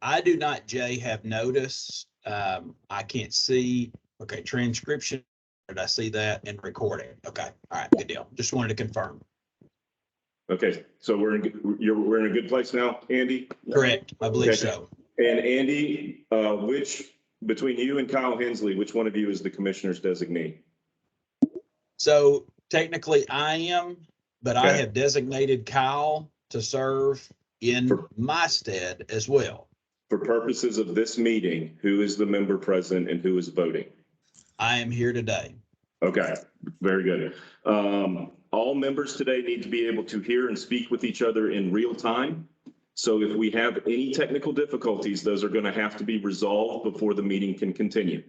I do not, Jay, have notice. I can't see. Okay, transcription. Did I see that? And recording. Okay. All right. Good deal. Just wanted to confirm. Okay, so we're in a good place now, Andy? Correct. I believe Okay. so. And Andy, between you and Kyle Hensley, which one of you is the commissioner's designee? So technically I am, but I Okay. have designated Kyle to serve in my stead as well. For purposes of this meeting, who is the member present and who is voting? I am here today. Okay, very good. All members today need to be able to hear and speak with each other in real time. So if we have any technical difficulties, those are going to have to be resolved before the meeting can continue.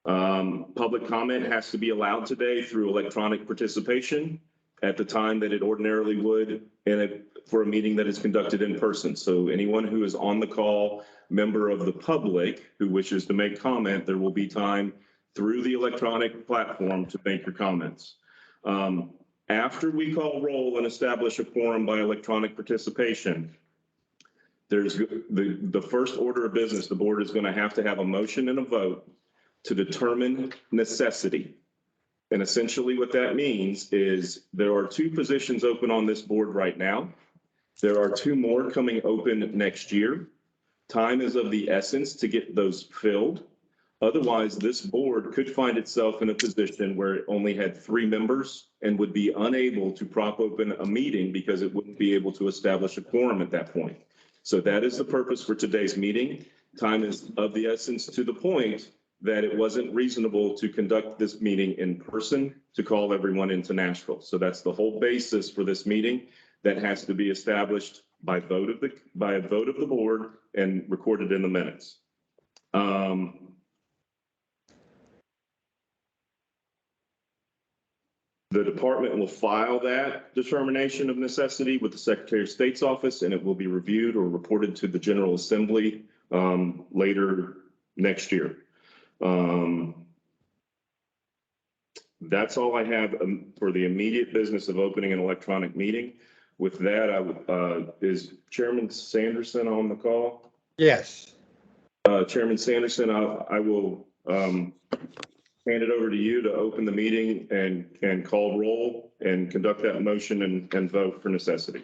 Public comment has to be allowed today through electronic participation at the time that it ordinarily would for a meeting that is conducted in person. So anyone who is on the call, member of the public who wishes to make comment, there will be time through the electronic platform to make your comments. After we call roll and establish a quorum by electronic participation, there's the first order of business. The board is going to have a motion and a vote to determine necessity. And essentially what that means is there are 2 positions open on this board right now. There are 2 more coming open next year. Time is of the essence to get those filled. Otherwise, this board could find itself in a position where it only had 3 members and would be unable to prop open a meeting because it wouldn't be able to establish a quorum at that point. So that is the purpose for today's meeting. Time is of the essence to the point that it wasn't reasonable to conduct this meeting in person to call everyone into Nashville. So that's the whole basis for this meeting that has to be established by a vote of the board and recorded in the minutes. The department will file that determination of necessity with the Secretary of State's office, and it will be reviewed or reported to the General Assembly later next year. That's all I have for the immediate business of opening an electronic meeting. With that, is Chairman Sanderson on the call? Yes. Chairman Sanderson, I will hand it over to you to open the meeting and call roll and conduct that motion and vote for necessity.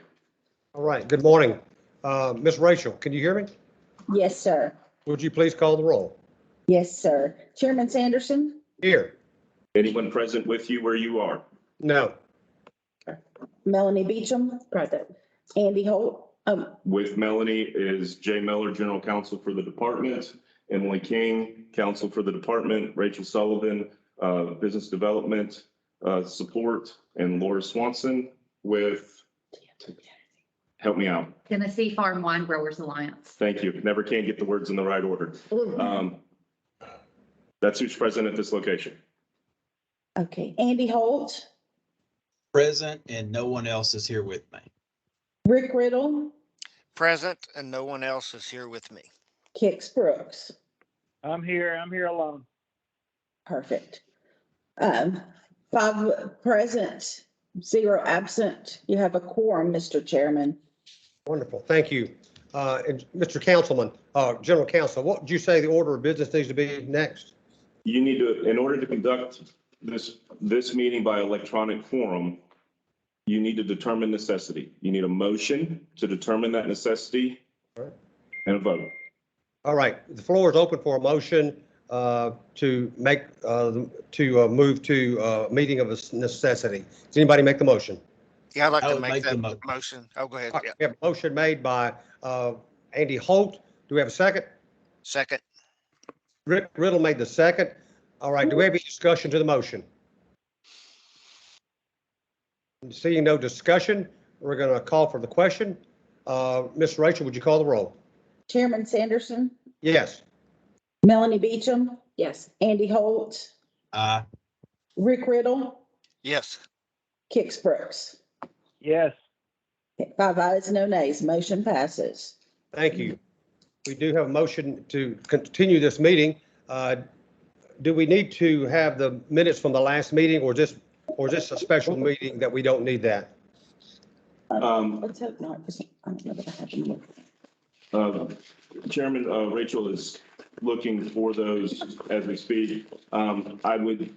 All right. Good morning. Ms. Rachel, can you hear me? Yes, sir. Would you please call the roll? Yes, sir. Chairman Sanderson? Here. Anyone present with you where you are? No. Melanie Beecham? Present. Andy Holt? With Melanie is Jay Miller, General Counsel for the department, Emily King, Counsel for the department, Rachel Sullivan, Business Development Support, and Laura Swanson with, help me out. Tennessee Farm Wine Growers Alliance. Thank you. Never can get the words in the right order. That's who's present at this location. Okay. Andy Holt? Present, and no one else is here with me. Rick Riddle? Present, and no one else is here with me. Kix Brooks? I'm here alone. Perfect. 5 present, 0 absent. You have a quorum, Mr. Chairman. Wonderful. Thank you. And Mr. Councilman, General Counsel, what would you say the order of business needs to be next? You need to, in order to conduct this meeting by electronic forum, you need to determine necessity. You need a motion to determine that necessity and a vote. All right. The floor is open for a motion to move to meeting of necessity. Does anybody make the motion? Yeah, I'd like I to would make make that the motion. Oh, go ahead. All right, Yeah. we have a motion made by Andy Holt. Do we have a second? Second. Rick Riddle made the second. All right. Do we have any discussion to the motion? Seeing no discussion, we're going to call for the question. Ms. Rachel, would you call the roll? Chairman Sanderson? Yes. Melanie Beecham? Yes. Andy Holt? Rick Riddle? Yes. Kix Brooks? Yes. 5 ayes, no nays. Motion passes. Thank you. We do have a motion to continue this meeting. Do we need to have the minutes from the last meeting, or is this a special meeting that we don't need that? Let's hope not, because I don't know that I have them. Chairman, Rachel is looking for those as we speak. I would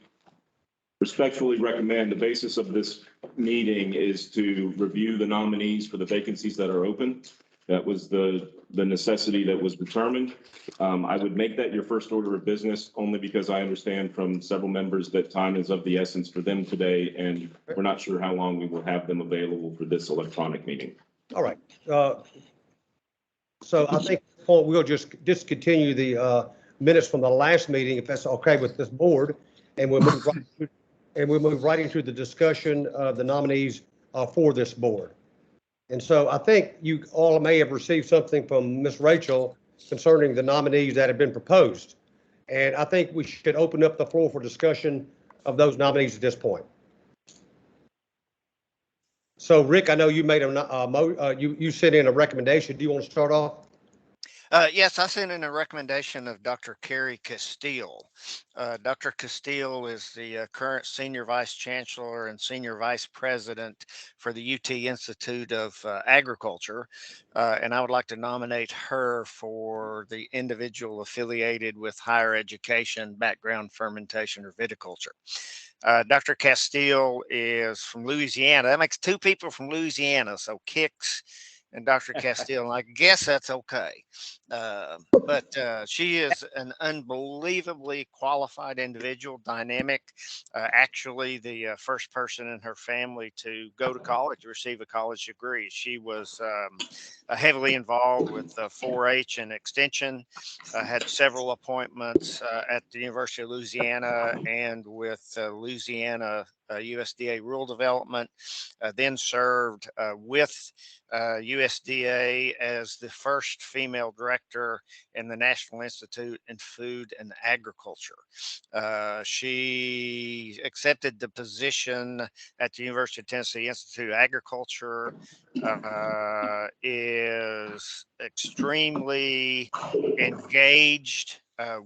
respectfully recommend the basis of this meeting is to review the nominees for the vacancies that are open. That was the necessity that was determined. I would make that your first order of business only because I understand from several members that time is of the essence for them today, and we're not sure how long we will have them available for this electronic meeting. All right. So I think we'll just discontinue the minutes from the last meeting, if that's okay with this board, and we'll move right into the discussion of the nominees for this board. And so I think you all may have received something from Ms. Rachel concerning the nominees that have been proposed. And I think we should open up the floor for discussion of those nominees at this point. So Rick, I know you made you sent in a recommendation. Do you want to start off? Yes, I sent in a recommendation of Dr. Carrie Castile. Dr. Castile is the current Senior Vice Chancellor and Senior Vice President for the UT Institute of Agriculture. And I would like to nominate her for the individual affiliated with higher education, background fermentation, or viticulture. Dr. Castile is from Louisiana. That makes two people from Louisiana, so Kicks and Dr. Castile, and I guess that's okay. But she is an unbelievably qualified individual, dynamic, actually the first person in her family to go to college, receive a college degree. She was heavily involved with 4-H and Extension, had several appointments at the University of Louisiana and with Louisiana USDA Rural Development, then served with USDA as the first female director in the National Institute in Food and Agriculture. She accepted the position at the University of Tennessee Institute of Agriculture, is extremely engaged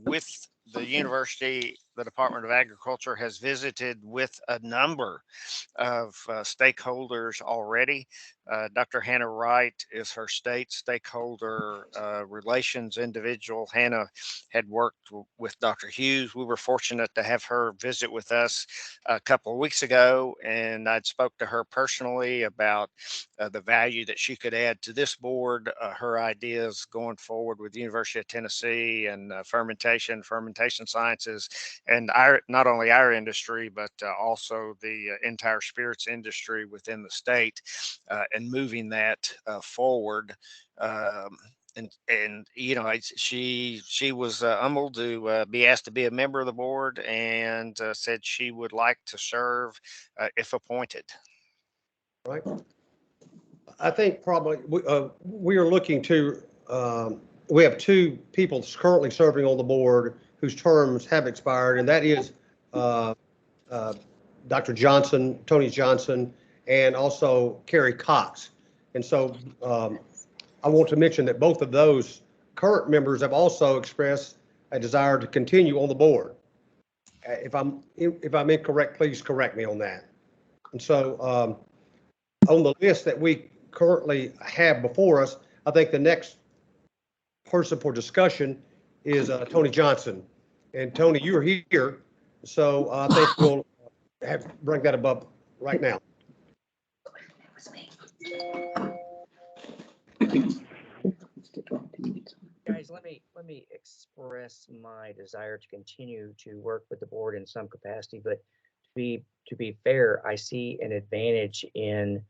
with the university. The Department of Agriculture has visited with a number of stakeholders already. Dr. Hannah Wright is her state stakeholder relations individual. Hannah had worked with Dr. Hughes. We were fortunate to have her visit with us a couple of weeks ago, and I'd spoke to her personally about the value that she could add to this board, her ideas going forward with the University of Tennessee and fermentation sciences, and not only our industry, but also the entire spirits industry within the state, and moving that forward. And you know, she was humbled to be asked to be a member of the board, and said she would like to serve if appointed. Right. I think probably we are looking to, we have two people currently serving on the board whose terms have expired, and that is Dr. Johnson, Tony Johnson, and also Carrie Cox. And so I want to mention that both of those current members have also expressed a desire to continue on the board. If I'm incorrect, please correct me on that. And so on the list that we currently have before us, I think the next person for discussion is Tony Johnson. And Tony, you're here, so I think we'll bring that above right now. Guys, let me express my desire to continue to work with the board in some capacity, but to be fair, I see an advantage in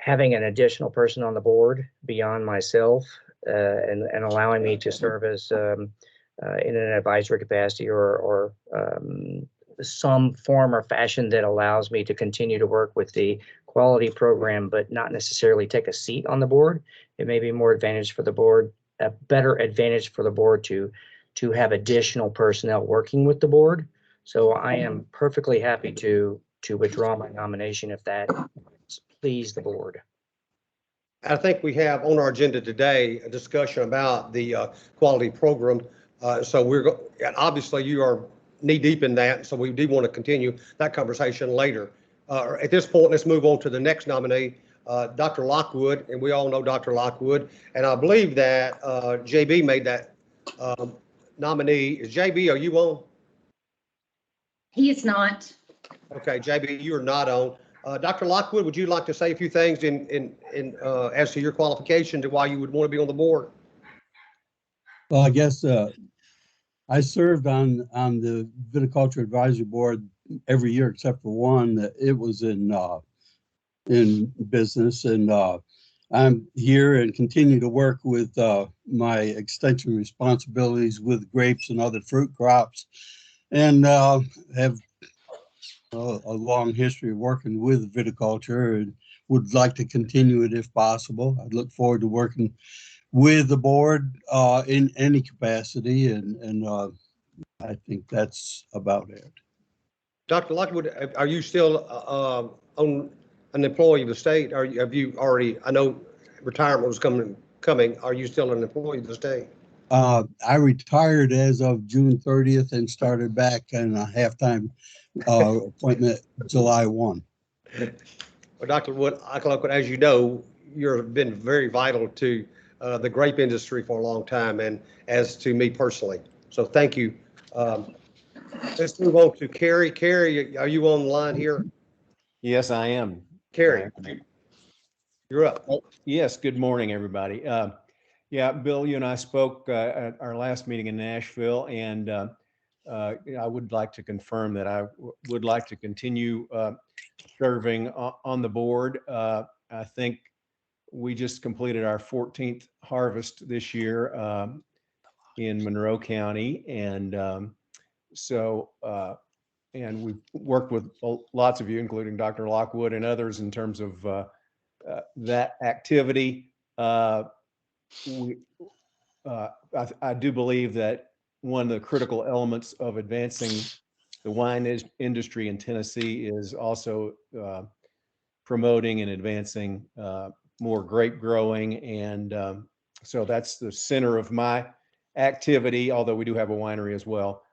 having an additional person on the board beyond myself, and allowing me to serve as in an advisory capacity or some form or fashion that allows me to continue to work with the quality program, but not necessarily take a seat on the board. It may be more advantage for the board, a better advantage for the board to have additional personnel working with the board. So I am perfectly happy to withdraw my nomination if that please the board. I think we have on our agenda today a discussion about the quality program. So obviously you are knee deep in that. So we do want to continue that conversation later. At this point, let's move on to the next nominee, Dr. Lockwood, and we all know Dr. Lockwood. And I believe that JB made that nominee. Is JB, are you on? He is not. Okay, JB, you are not on. Dr. Lockwood, would you like to say a few things as to your qualifications and why you would want to be on the board? Well, I guess I served on the Viticulture Advisory Board every year except for one. It was in business, and I'm here and continue to work with my extension responsibilities with grapes and other fruit crops, and have a long history of working with viticulture and would like to continue it if possible. I'd look forward to working with the board in any capacity, and I think that's about it. Dr. Lockwood, are you still on an employee of the state? Have you already, I know retirement was coming, are you still an employee of the state? I retired as of June 30th and started back in a half-time appointment July 1. Well, Dr. Lockwood, as you know, you've been very vital to the grape industry for a long time, and as to me personally. So thank you. Let's move on to Carrie. Carrie, are you on the line here? Yes, I am. Carrie, you're up. Yes, good morning, everybody. Yeah, Bill, you and I spoke at our last meeting in Nashville, and I would like to confirm that I would like to continue serving on the board. I think we just completed our 14th harvest this year in Monroe County, and and we've worked with lots of you, including Dr. Lockwood and others, in terms of that activity. I do believe that one of the critical elements of advancing the wine industry in Tennessee is also promoting and advancing more grape growing. And so that's the center of my activity, although we do have a winery as well.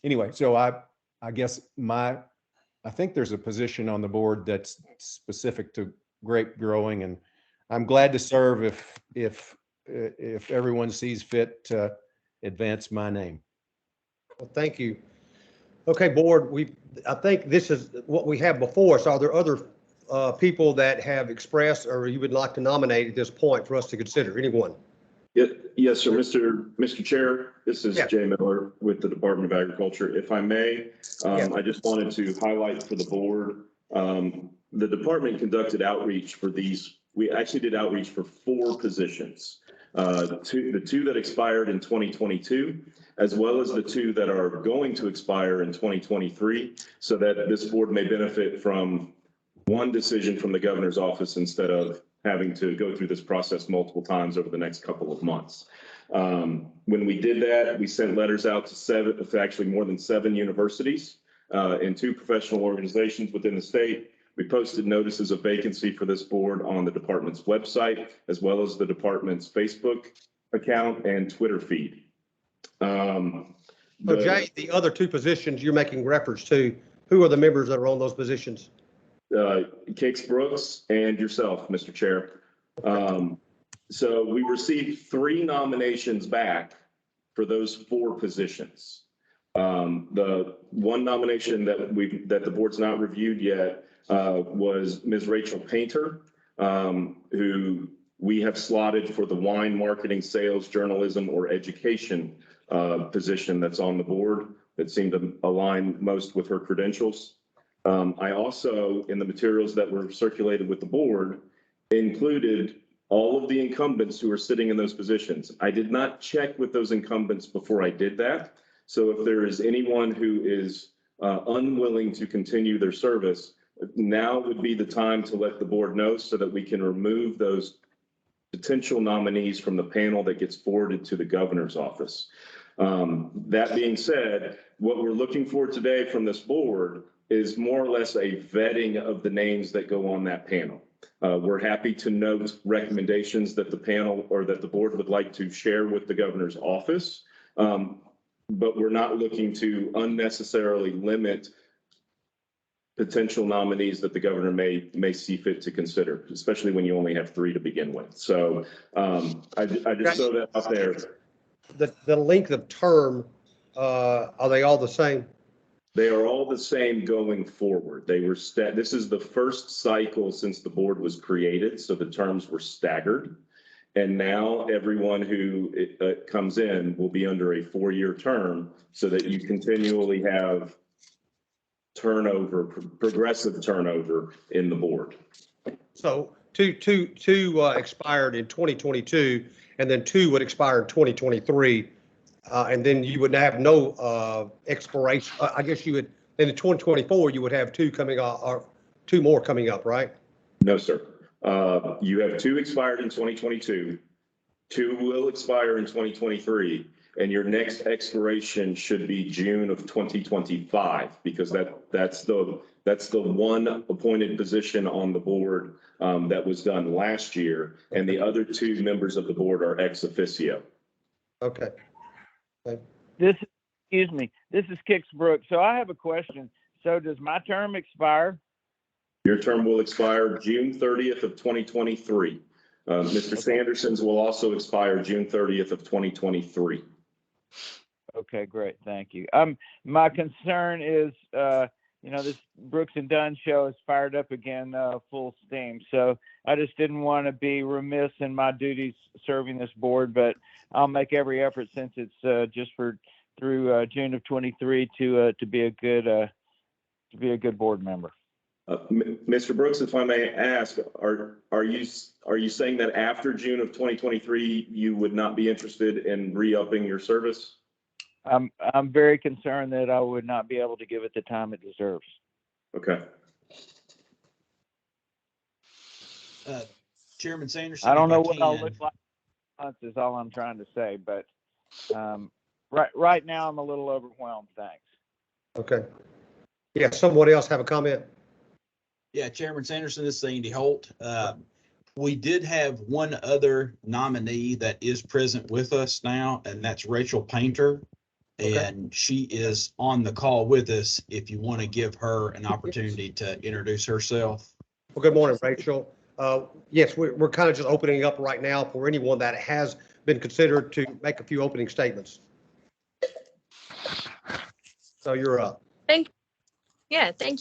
Anyway, so I guess I think there's a position on the board that's specific to grape growing, and I'm glad to serve if everyone sees fit to advance my name. Well, thank you. Okay, board, I think this is what we have before us. Are there other people that have expressed or you would like to nominate at this point for us to consider? Anyone? Yes, sir. Mr. Chair, this is Yeah. Jay Miller with the Department of Agriculture. If I may, I just wanted to highlight for the board, the department conducted outreach for these. We actually did outreach for 4 positions, the 2 that expired in 2022, as well as the 2 that are going to expire in 2023, so that this board may benefit from one decision from the governor's office instead of having to go through this process multiple times over the next couple of months. When we did that, we sent letters out to actually more than 7 universities and 2 professional organizations within the state. We posted notices of vacancy for this board on the department's website, as well as the department's Facebook account and Twitter feed. So Jay, the other 2 positions you're making reference to, who are the members that are on those positions? Cakes Brooks and yourself, Mr. Chair. So we received 3 nominations back for those 4 positions. The one nomination that the board's not reviewed yet was Ms. Rachel Painter, who we have slotted for the wine marketing, sales, journalism, or education position that's on the board that seemed to align most with her credentials. I also, in the materials that were circulated with the board, included all of the incumbents who are sitting in those positions. I did not check with those incumbents before I did that. So if there is anyone who is unwilling to continue their service, now would be the time to let the board know so that we can remove those potential nominees from the panel that gets forwarded to the governor's office. That being said, what we're looking for today from this board is more or less a vetting of the names that go on that panel. We're happy to note recommendations that the panel or that the board would like to share with the governor's office, but we're not looking to unnecessarily limit potential nominees that the governor may see fit to consider, especially when you only have 3 to begin with. So I just throw that out there. The length of term, are they all the same? They are all the same going forward. They were this is the first cycle since the board was created, so the terms were staggered. And now everyone who comes in will be under a 4-year term so that you continually have turnover, progressive turnover in the board. So two expired in 2022, and then 2 would expire in 2023. And then you would have no expiration. I guess you would, in 2024, you would have 2 coming up, or 2 more coming up, right? No, sir. You have 2 expired in 2022. 2 will expire in 2023, and your next expiration should be June of 2025, because that's the one appointed position on the board that was done last year, and the other 2 members of the board are ex officio. Okay. Excuse me, this is Kix Brooks. So I have a question. So does my term expire? Your term will expire June 30th of 2023. Mr. Sanderson's will also expire June 30th of 2023. Okay, great. Thank you. My concern is, this Brooks and Dunn show is fired up again, full steam. So I just didn't want to be remiss in my duties serving this board, but I'll make every effort, since it's just through June of 23 to be a good board member. Mr. Brooks, if I may ask, are you saying that after June of 2023 you would not be interested in re-upping your service? I'm very concerned that I would not be able to give it the time it deserves. Okay. Chairman Sanderson, I don't know if what I'll look like is all I'm trying to say, but right now I'm a little overwhelmed. Thanks. Okay. Yeah, someone else have a comment? Yeah, Chairman Sanderson, this is Andy Holt. We did have one other nominee that is present with us now, and that's Rachel Painter. Okay. And she is on the call with us if you want to give her an opportunity to introduce herself. Well, good morning, Rachel. Yes, we're kind of just opening up right now for anyone that has been considered to make a few opening statements. So you're up. Thank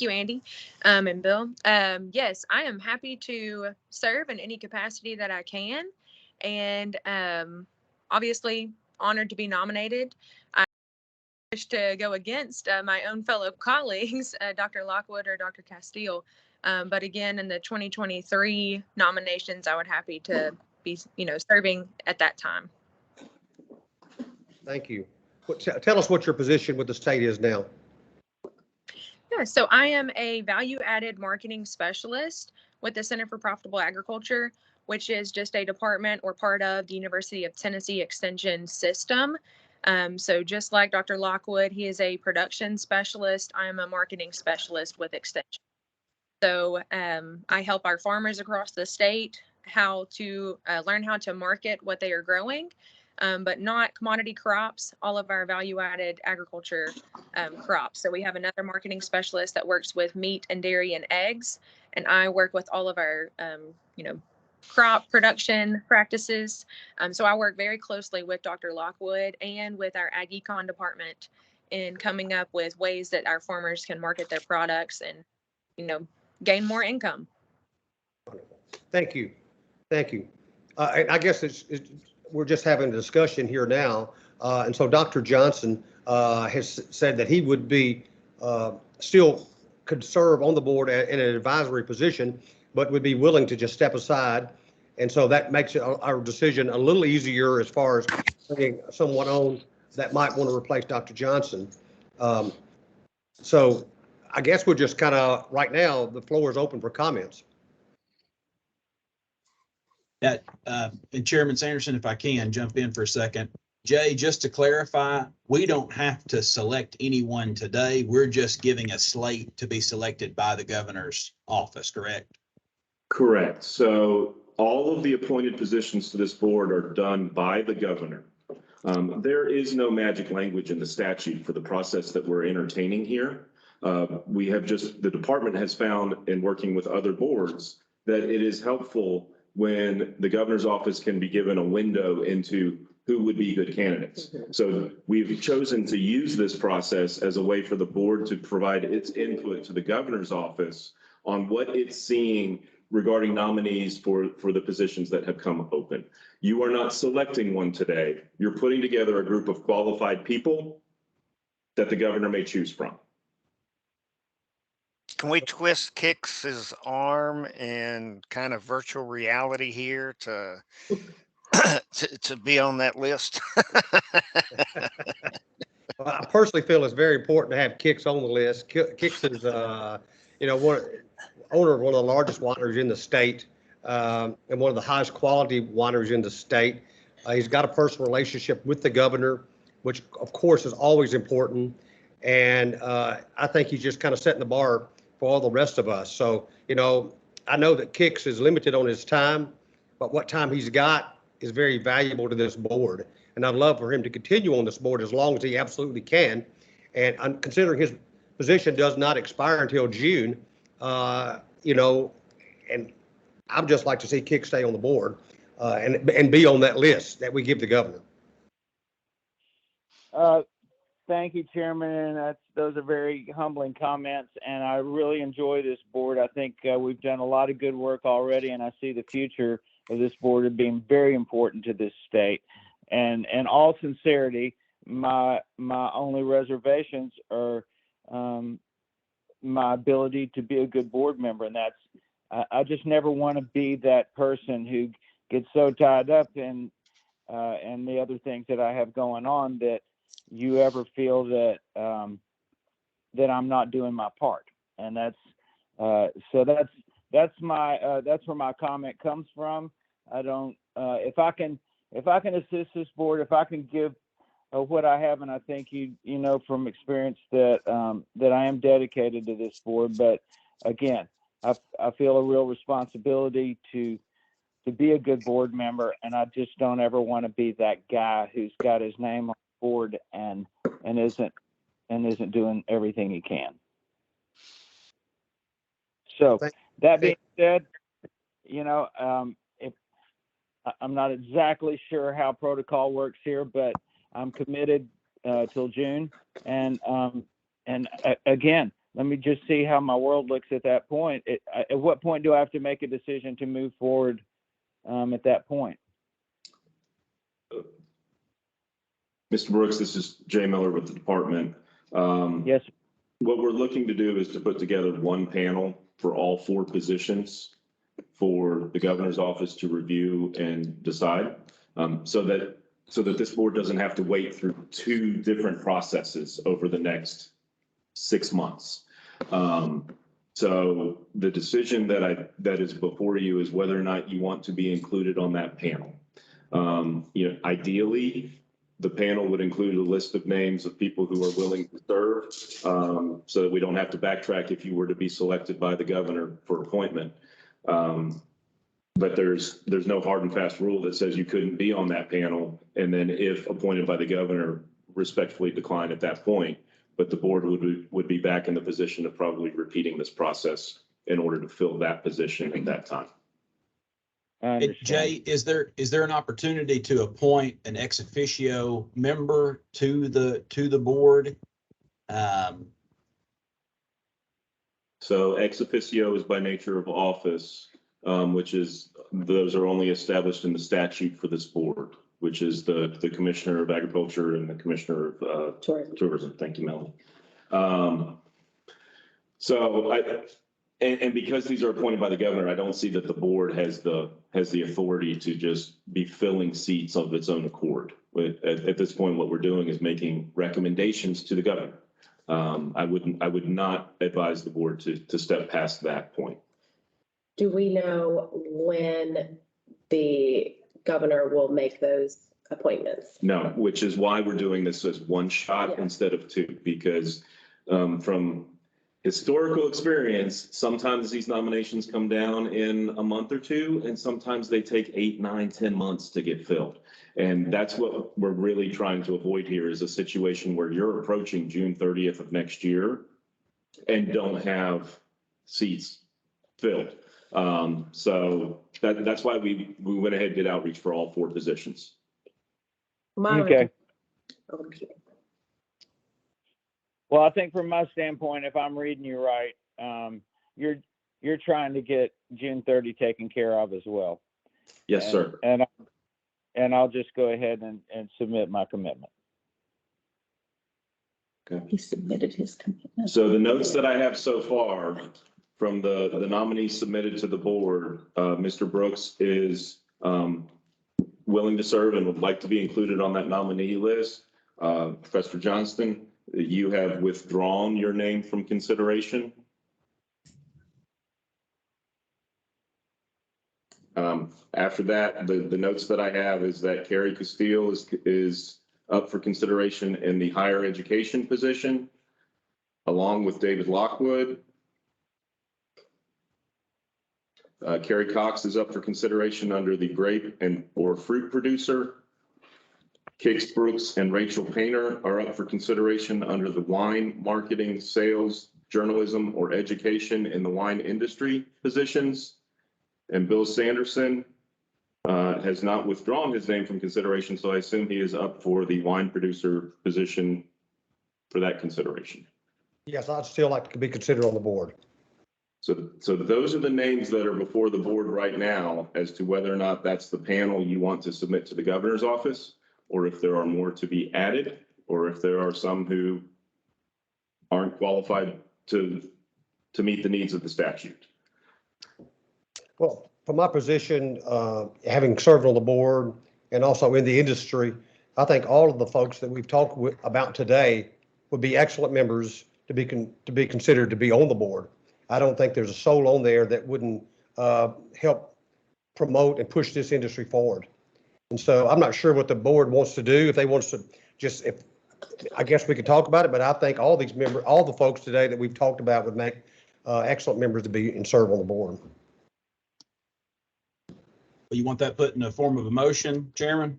you, Andy, and Bill. Yes, I am happy to serve in any capacity that I can, and obviously honored to be nominated. I wish to go against my own fellow colleagues, Dr. Lockwood or Dr. Castile, but again, in the 2023 nominations, I would happy to be, serving at that time. Thank you. Tell us what your position with the state is now. Yeah, so I am a value-added marketing specialist with the Center for Profitable Agriculture, which is just a department or part of the University of Tennessee Extension system. So just like Dr. Lockwood, he is a production specialist. I am a marketing specialist with Extension. So I help our farmers across the state how to learn how to market what they are growing, but not commodity crops, all of our value-added agriculture crops. So we have another marketing specialist that works with meat and dairy and eggs, and I work with all of our, crop production practices. So I work very closely with Dr. Lockwood and with our Ag Econ department in coming up with ways that our farmers can market their products and, gain more income. Thank you. Thank you. And I guess we're just having a discussion here now. And so Dr. Johnson has said that he would be still could serve on the board in an advisory position, but would be willing to just step aside. And so that makes our decision a little easier as far as bringing someone on that might want to replace Dr. Johnson. So I guess we're just kind of, right now, the floor is open for comments. And Chairman Sanderson, if I can jump in for a second. Jay, just to clarify, we don't have to select anyone today. We're just giving a slate to be selected by the governor's office, correct? Correct. So all of the appointed positions to this board are done by the governor. There is no magic language in the statute for the process that we're entertaining here. The department has found in working with other boards that it is helpful when the governor's office can be given a window into who would be good candidates. So we've chosen to use this process as a way for the board to provide its input to the governor's office on what it's seeing regarding nominees for the positions that have come open. You are not selecting one today. You're putting together a group of qualified people that the governor may choose from. Can we twist Kix's arm and kind of virtual reality here to to be on that list? Well, I personally feel it's very important to have Kix on the list. Kix is, owner of one of the largest wineries in the state, and one of the highest quality wineries in the state. He's got a personal relationship with the governor, which of course is always important. And I think he's just kind of setting the bar for all the rest of us. So, I know that Kix is limited on his time, but what time he's got is very valuable to this board. And I'd love for him to continue on this board as long as he absolutely can. And I'm considering his position does not expire until June, and I'd just like to see Kix stay on the board and be on that list that we give the governor. Thank you, Chairman. And those are very humbling comments. And I really enjoy this board. I think we've done a lot of good work already, and I see the future of this board as being very important to this state. And in all sincerity, my only reservations are my ability to be a good board member. And that's, I just never want to be that person who gets so tied up in the other things that I have going on that you ever feel that that I'm not doing my part. And that's where my comment comes from. I don't if I can assist this board, if I can give what I have, and I think you know from experience that I am dedicated to this board. But again, I feel a real responsibility to be a good board member, and I just don't ever want to be that guy who's got his name on the board and isn't doing everything he can. So that being said, if I'm not exactly sure how protocol works here, but I'm committed till June, and again, let me just see how my world looks at that point. At what point do I have to make a decision to move forward at that point? Mr. Brooks, this is Jay Miller with the department. Yes. What we're looking to do is to put together one panel for all 4 positions for the governor's office to review and decide, so that this board doesn't have to wait through 2 different processes over the next 6 months. So the decision that is before you is whether or not you want to be included on that panel. Ideally, the panel would include a list of names of people who are willing to serve, so that we don't have to backtrack if you were to be selected by the governor for appointment. But there's no hard and fast rule that says you couldn't be on that panel, and then if appointed by the governor, respectfully decline at that point. But the board would be back in the position of probably repeating this process in order to fill that position at that time. Jay, is there an opportunity to appoint an ex officio member to the board? So ex officio is by nature of office, which is, those are only established in the statute for this board, which is the Commissioner of Agriculture and the Commissioner of Tourism. Thank you, Melanie. And because these are appointed by the governor, I don't see that the board has the authority to just be filling seats of its own accord. At this point, what we're doing is making recommendations to the governor. I would not advise the board to step past that point. Do we know when the governor will make those appointments? No, which is why we're doing this as one shot instead of 2, because from historical experience, sometimes these nominations come down in a month or 2, and sometimes they take 8, 9, 10 months to get filled. And that's what we're really trying to avoid here, is a situation where you're approaching June 30th of next year and don't have seats filled. So that's why we went ahead and did outreach for all 4 positions. Okay. Well, I think from my standpoint, if I'm reading you right, you're trying to get June 30 taken care of as well. Yes, sir. And I'll just go ahead and submit my commitment. Okay. He submitted his commitment. So the notes that I have so far from the nominees submitted to the board, Mr. Brooks is willing to serve and would like to be included on that nominee list. Professor Johnston, you have withdrawn your name from consideration. After that, the notes that I have is that Carrie Castile is up for consideration in the higher education position, along with David Lockwood. Carrie Cox is up for consideration under the grape or fruit producer. Kix Brooks and Rachel Painter are up for consideration under the wine marketing, sales, journalism, or education in the wine industry positions. And Bill Sanderson has not withdrawn his name from consideration, so I assume he is up for the wine producer position for that consideration. Yes, I'd still like to be considered on the board. So those are the names that are before the board right now as to whether or not that's the panel you want to submit to the governor's office, or if there are more to be added, or if there are some who aren't qualified to meet the needs of the statute. Well, from my position, having served on the board and also in the industry, I think all of the folks that we've talked about today would be excellent members to be considered to be on the board. I don't think there's a soul on there that wouldn't help promote and push this industry forward. And so I'm not sure what the board wants to do. If they want to just, I guess we could talk about it, but I think all the folks today that we've talked about would make excellent members to be and serve on the board. You want that put in the form of a motion, Chairman?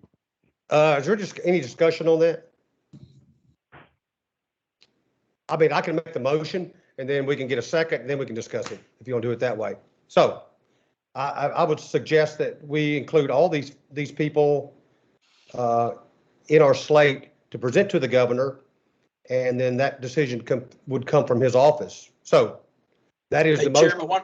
Is there just any discussion on that? I mean, I can make the motion and then we can get a second and then we can discuss it if you want to do it that way. So I would suggest that we include all these people in our slate to present to the governor, and then that decision would come from his office. So that is Hey, the motion. Chairman,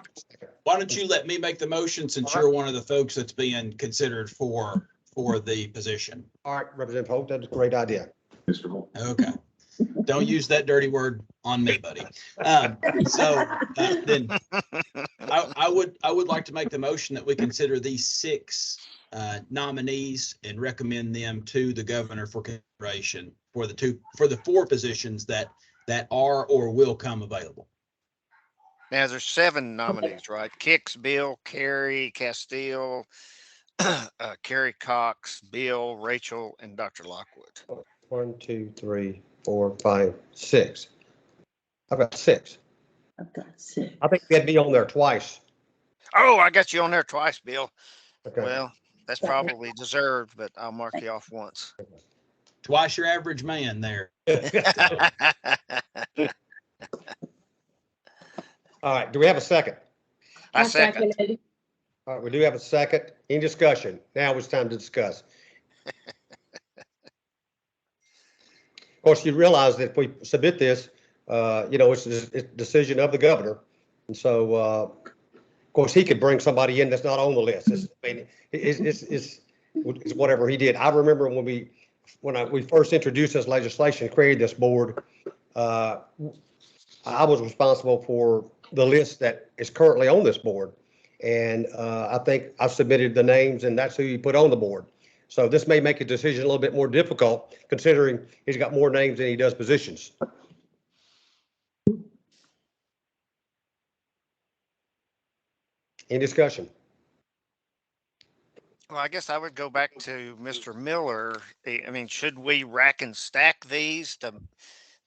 why don't you let me make the motion since you're one of the folks that's being considered for the position? All right, Representative Holt, that's a great idea. Mr. Holt. Okay. Don't use that dirty word on me, buddy. Then I would like to make the motion that we consider these 6 nominees and recommend them to the governor for consideration for the 4 positions that are or will come available. Now there's 7 nominees, right? Kix, Bill, Carrie Castile, Carrie Cox, Bill, Rachel, and Dr. Lockwood. 1, 2, 3, 4, 5, 6. I've got 6. I've got 6. I think we had me on there twice. Oh, I got you on there twice, Bill. Okay. Well, that's probably deserved, but I'll mark you off once. Twice your average man there. All right. Do we have a second? I second. All right. We do have a second. Any discussion? Now it's time to discuss. Of course, you realize that if we submit this, it's a decision of the governor. And so, of course, he could bring somebody in that's not on the list. It's whatever he did. I remember when we first introduced this legislation, created this board, I was responsible for the list that is currently on this board. And I think I've submitted the names and that's who you put on the board. So this may make a decision a little bit more difficult considering he's got more names than he does positions. Any discussion? Well, I guess I would go back to Mr. Miller. I mean, should we rack and stack these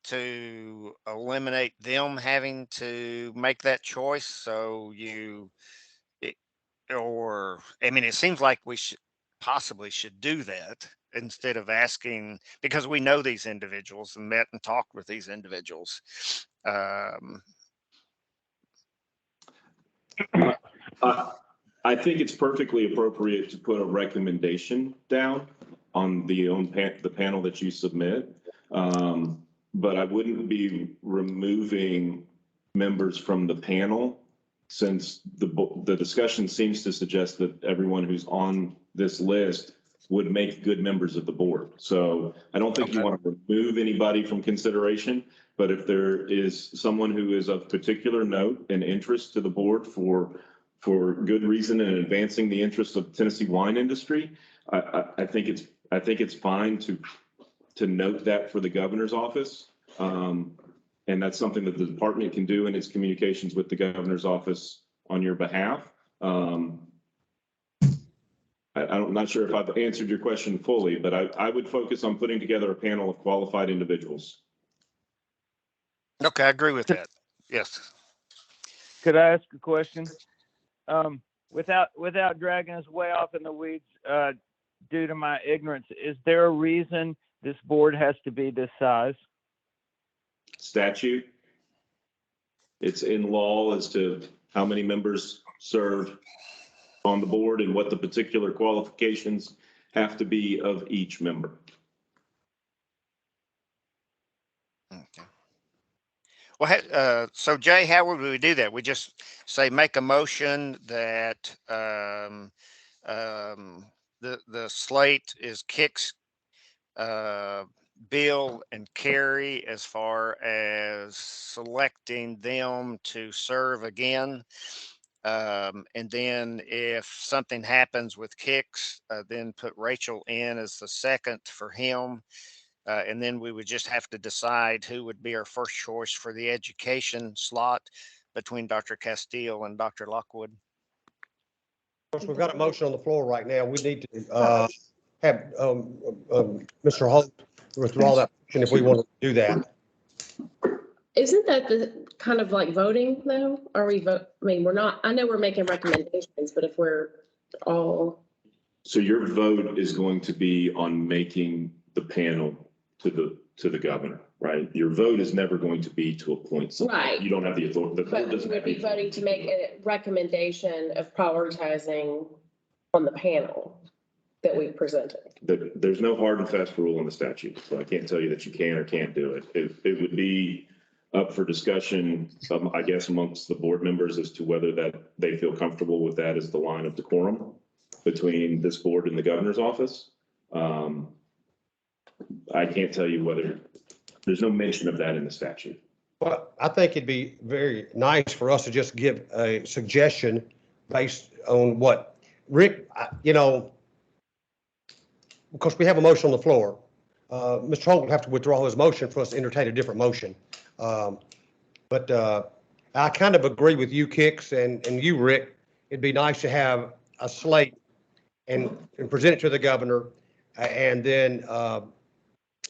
to eliminate them having to make that choice? So it seems like we possibly should do that instead of asking, because we know these individuals and met and talked with these individuals. I think it's perfectly appropriate to put a recommendation down on the panel that you submit. But I wouldn't be removing members from the panel, since the discussion seems to suggest that everyone who's on this list would make good members of the board. So I don't think you want to remove anybody from consideration, but if there is someone who is of particular note and interest to the board for good reason and advancing the interests of the Tennessee wine industry, I think it's fine to note that for the governor's office. And that's something that the department can do in its communications with the governor's office on your behalf. I'm not sure if I've answered your question fully, but I would focus on putting together a panel of qualified individuals. Okay, I agree with that. Yes. Could I ask a question? Without dragging us way off in the weeds, due to my ignorance, is there a reason this board has to be this size? Statute. It's in law as to how many members serve on the board and what the particular qualifications have to be of each member. Okay. Well, so Jay, how would we do that? We just say make a motion that the slate is Kix, Bill, and Carrie as far as selecting them to serve again. And then if something happens with Kix, then put Rachel in as the second for him. And then we would just have to decide who would be our first choice for the education slot between Dr. Castile and Dr. Lockwood. Of course, we've got a motion on the floor right now. We need to have Mr. Holt withdraw that motion if we want to do that. Isn't that the kind of like voting though? Are we vote? I mean, we're not, I know we're making recommendations, but if we're all. So your vote is going to be on making the panel to the governor, right? Your vote is never going to be to appoint someone. Right. You don't have the authority. But we would be voting to make a recommendation of prioritizing on the panel that we presented. There's no hard and fast rule in the statute, so I can't tell you that you can or can't do it. It would be up for discussion, I guess, amongst the board members as to whether that they feel comfortable with that as the line of decorum between this board and the governor's office. I can't tell you whether there's no mention of that in the statute. Well, I think it'd be very nice for us to just give a suggestion based on what Rick, because we have a motion on the floor. Mr. Holt would have to withdraw his motion for us to entertain a different motion. But I kind of agree with you, Kix, and you, Rick. It'd be nice to have a slate and present it to the governor, and then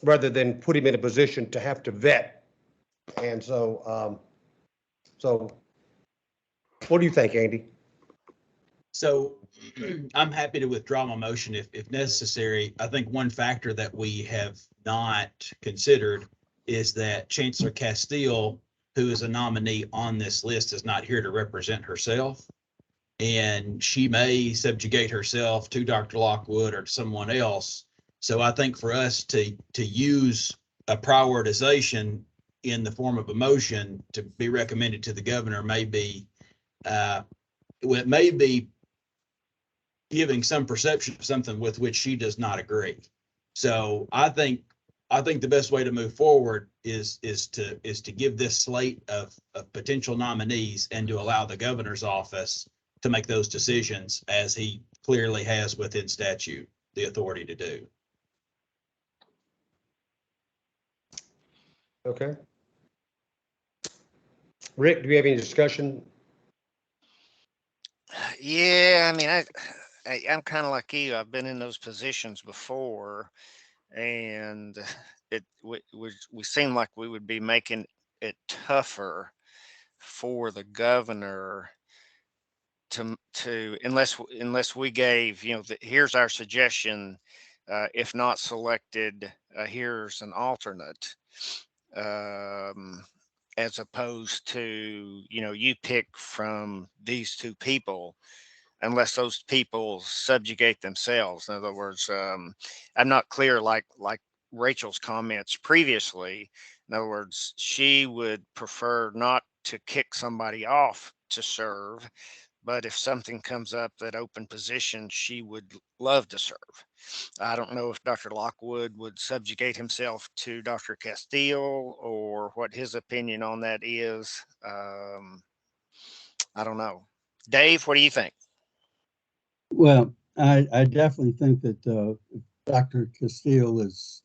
rather than put him in a position to have to vet. And so, what do you think, Andy? So I'm happy to withdraw my motion if necessary. I think one factor that we have not considered is that Chancellor Castile, who is a nominee on this list, is not here to represent herself. And she may subjugate herself to Dr. Lockwood or to someone else. So I think for us to use a prioritization in the form of a motion to be recommended to the governor may be, it may be giving some perception of something with which she does not agree. So I think the best way to move forward is to give this slate of potential nominees and to allow the governor's office to make those decisions, as he clearly has within statute the authority to do. Okay. Rick, do you have any discussion? Yeah, I mean, I'm kind of like you. I've been in those positions before, and we seem like we would be making it tougher for the governor to unless we gave, here's our suggestion. If not selected, here's an alternate. as opposed to, you pick from these two people, unless those people subjugate themselves. In other words, I'm not clear, like Rachel's comments previously. In other words, she would prefer not to kick somebody off to serve, but if something comes up, that open position, she would love to serve. I don't know if Dr. Lockwood would subjugate himself to Dr. Castile or what his opinion on that is. I don't know. Dave, what do you think? Well, I definitely think that Dr. Castile is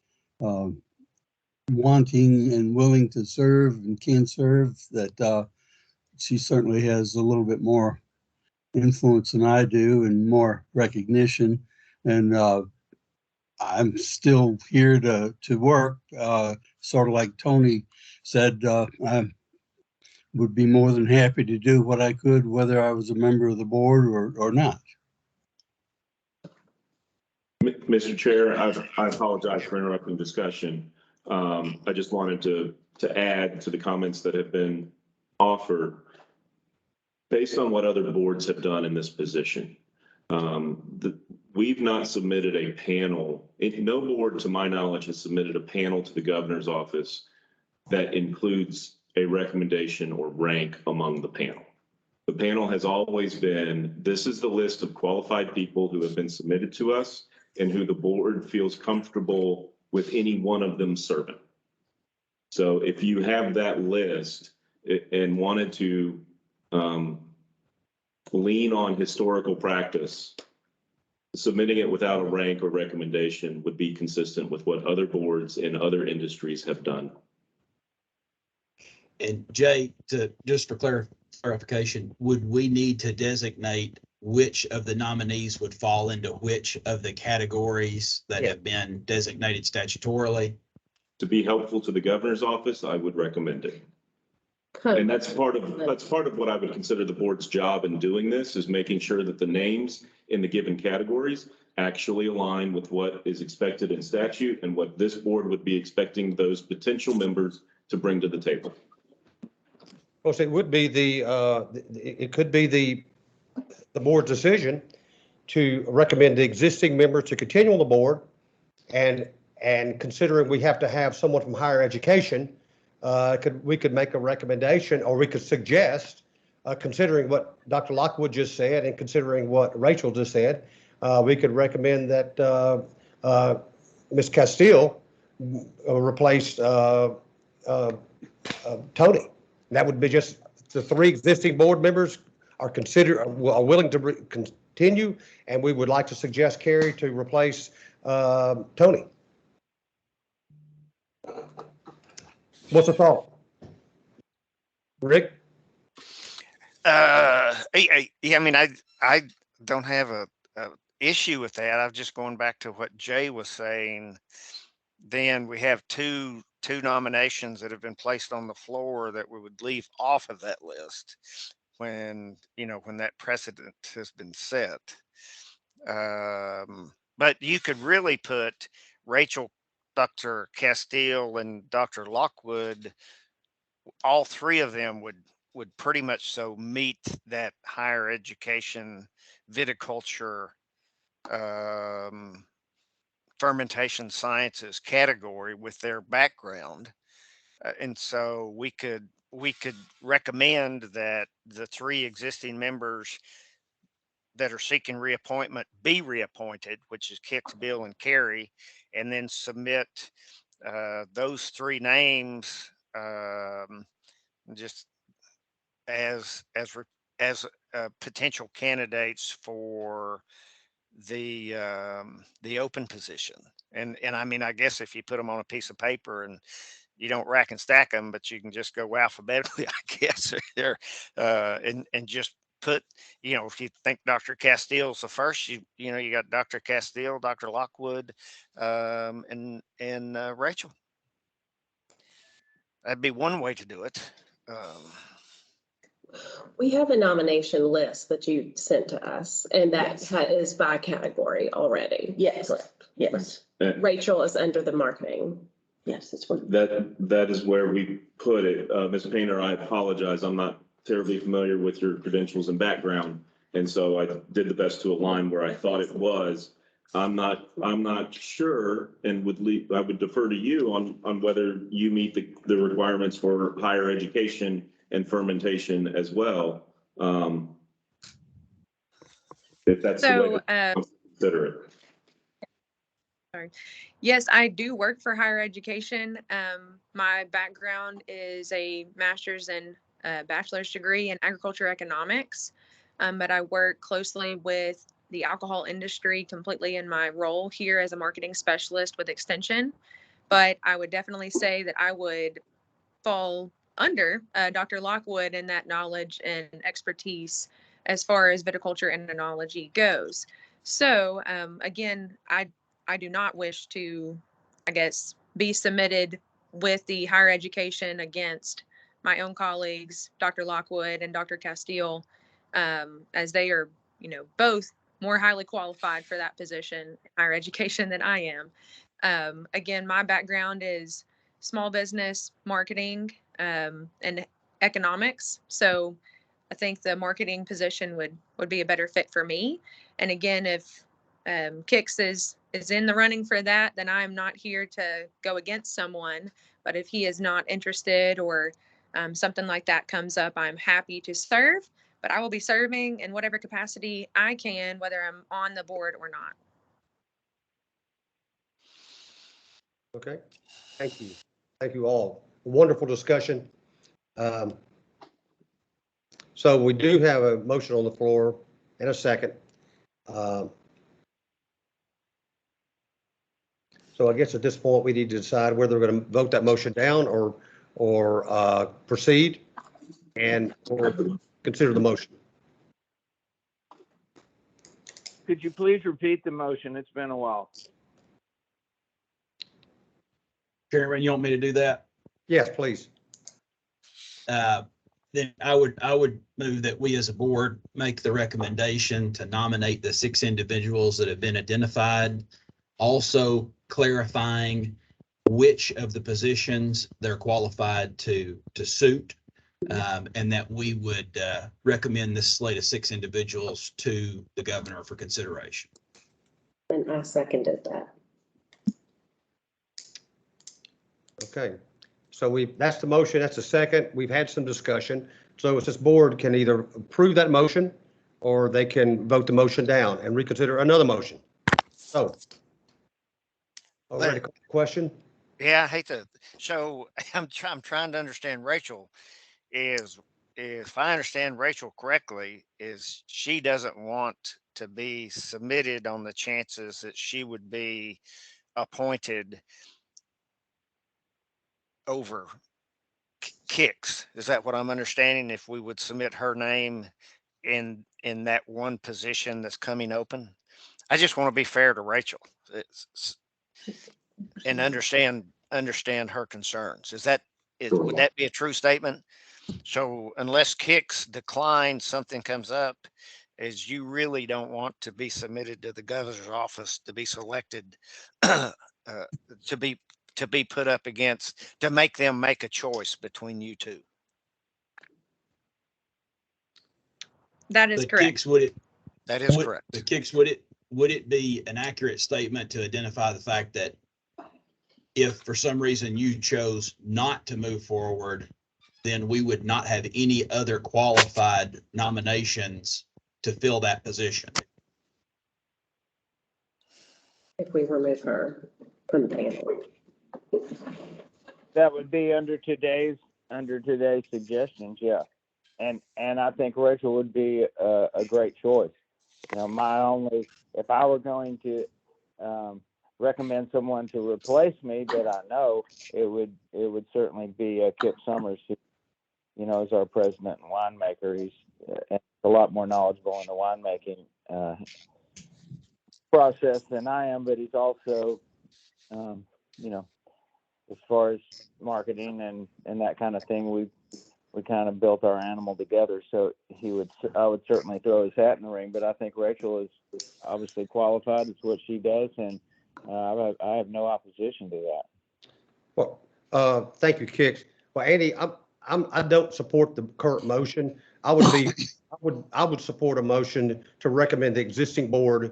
wanting and willing to serve and can serve, that she certainly has a little bit more influence than I do and more recognition. And I'm still here to work, sort of like Tony said. I would be more than happy to do what I could, whether I was a member of the board or not. Mr. Chair, I apologize for interrupting discussion. I just wanted to add to the comments that have been offered. Based on what other boards have done in this position, we've not submitted a panel. No board, to my knowledge, has submitted a panel to the governor's office that includes a recommendation or rank among the panel. The panel has always been, this is the list of qualified people who have been submitted to us and who the board feels comfortable with any one of them serving. So if you have that list and wanted to lean on historical practice, submitting it without a rank or recommendation would be consistent with what other boards in other industries have done. And Jay, just for clarification, would we need to designate which of the nominees would fall into which of the categories that have been designated statutorily? To be helpful to the governor's office, I would recommend it. And that's part of what I would consider the board's job in doing this, is making sure that the names in the given categories actually align with what is expected in statute and what this board would be expecting those potential members to bring to the table. Well, it would be it could be the board's decision to recommend the existing members to continue on the board, and considering we have to have someone from higher education, we could make a recommendation, or we could suggest, considering what Dr. Lockwood just said and considering what Rachel just said, we could recommend that Ms. Castile replace Tony. That would be just the three existing board members are willing to continue, and we would like to suggest Carrie to replace Tony. What's the thought? Rick? I mean, I don't have a issue with that. I'm just going back to what Jay was saying. Then we have two nominations that have been placed on the floor that we would leave off of that list when that precedent has been set. But you could really put Rachel, Dr. Castile, and Dr. Lockwood. All three of them would pretty much so meet that higher education, viticulture, fermentation sciences category with their background. And so we could recommend that the three existing members that are seeking reappointment be reappointed, which is Kix, Bill, and Carrie, and then submit those three names just as potential candidates for the open position. And I mean, I guess if you put them on a piece of paper and you don't rack and stack them, but you can just go alphabetically, I guess, there, and just put, if you think Dr. Castile's the first, you got Dr. Castile, Dr. Lockwood, and Rachel. That'd be one way to do it. We have a nomination list that you sent to us, and that is by category already. Yes, yes. Rachel is under the marketing. Yes, that's what. That is where we put it. Ms. Painter, I apologize. I'm not terribly familiar with your credentials and background. And so I did the best to align where I thought it was. I'm not sure and I would defer to you on whether you meet the requirements for higher education and fermentation as well. If that's the way So, to consider it. sorry. Yes, I do work for higher education. My background is a master's and bachelor's degree in agriculture economics, but I work closely with the alcohol industry completely in my role here as a marketing specialist with Extension. But I would definitely say that I would fall under Dr. Lockwood in that knowledge and expertise as far as viticulture and enology goes. So again, I do not wish to, I guess, be submitted with the higher education against my own colleagues, Dr. Lockwood and Dr. Castile, as they are, both more highly qualified for that position in higher education than I am. Again, my background is small business marketing and economics. So I think the marketing position would be a better fit for me. And again, if Kix is in the running for that, then I'm not here to go against someone. But if he is not interested or something like that comes up, I'm happy to serve. But I will be serving in whatever capacity I can, whether I'm on the board or not. Okay, thank you. Thank you all. Wonderful discussion. So we do have a motion on the floor and a second. So I guess at this point, we need to decide whether we're going to vote that motion down or proceed or consider the motion. Could you please repeat the motion? It's been a while. Chairman, you want me to do that? Yes, please. Then I would move that we as a board make the recommendation to nominate the 6 individuals that have been identified, also clarifying which of the positions they're qualified to suit, and that we would recommend this slate of 6 individuals to the governor for consideration. And I seconded that. Okay. So that's the motion, that's the second. We've had some discussion. So this board can either approve that motion or they can vote the motion down and reconsider another motion. So. All right, question? Yeah, I hate to. So I'm trying to understand Rachel. Is if I understand Rachel correctly, is she doesn't want to be submitted on the chances that she would be appointed over Kix. Is that what I'm understanding? If we would submit her name in that one position that's coming open, I just want to be fair to Rachel and understand her concerns. Would that be a true statement? So unless Kix declines, something comes up, is you really don't want to be submitted to the governor's office to be selected to be put up against, to make them make a choice between you two. That is The correct. Kix, That is correct. The Kix, would it be an accurate statement to identify the fact that if for some reason you chose not to move forward, then we would not have any other qualified nominations to fill that position? If we remove her from the panel. That would be under today's suggestions, yeah. And I think Rachel would be a great choice. If I were going to recommend someone to replace me that I know, it would certainly be Kip Summers, who, is our president and winemaker. He's a lot more knowledgeable in the winemaking process than I am, but he's also, as far as marketing and that kind of thing, we kind of built our animal together. So I would certainly throw his hat in the ring, but I think Rachel is obviously qualified. It's what she does, and I have no opposition to that. Well, thank you, Kix. Well, Andy, I don't support the current motion. I would support a motion to recommend the existing board,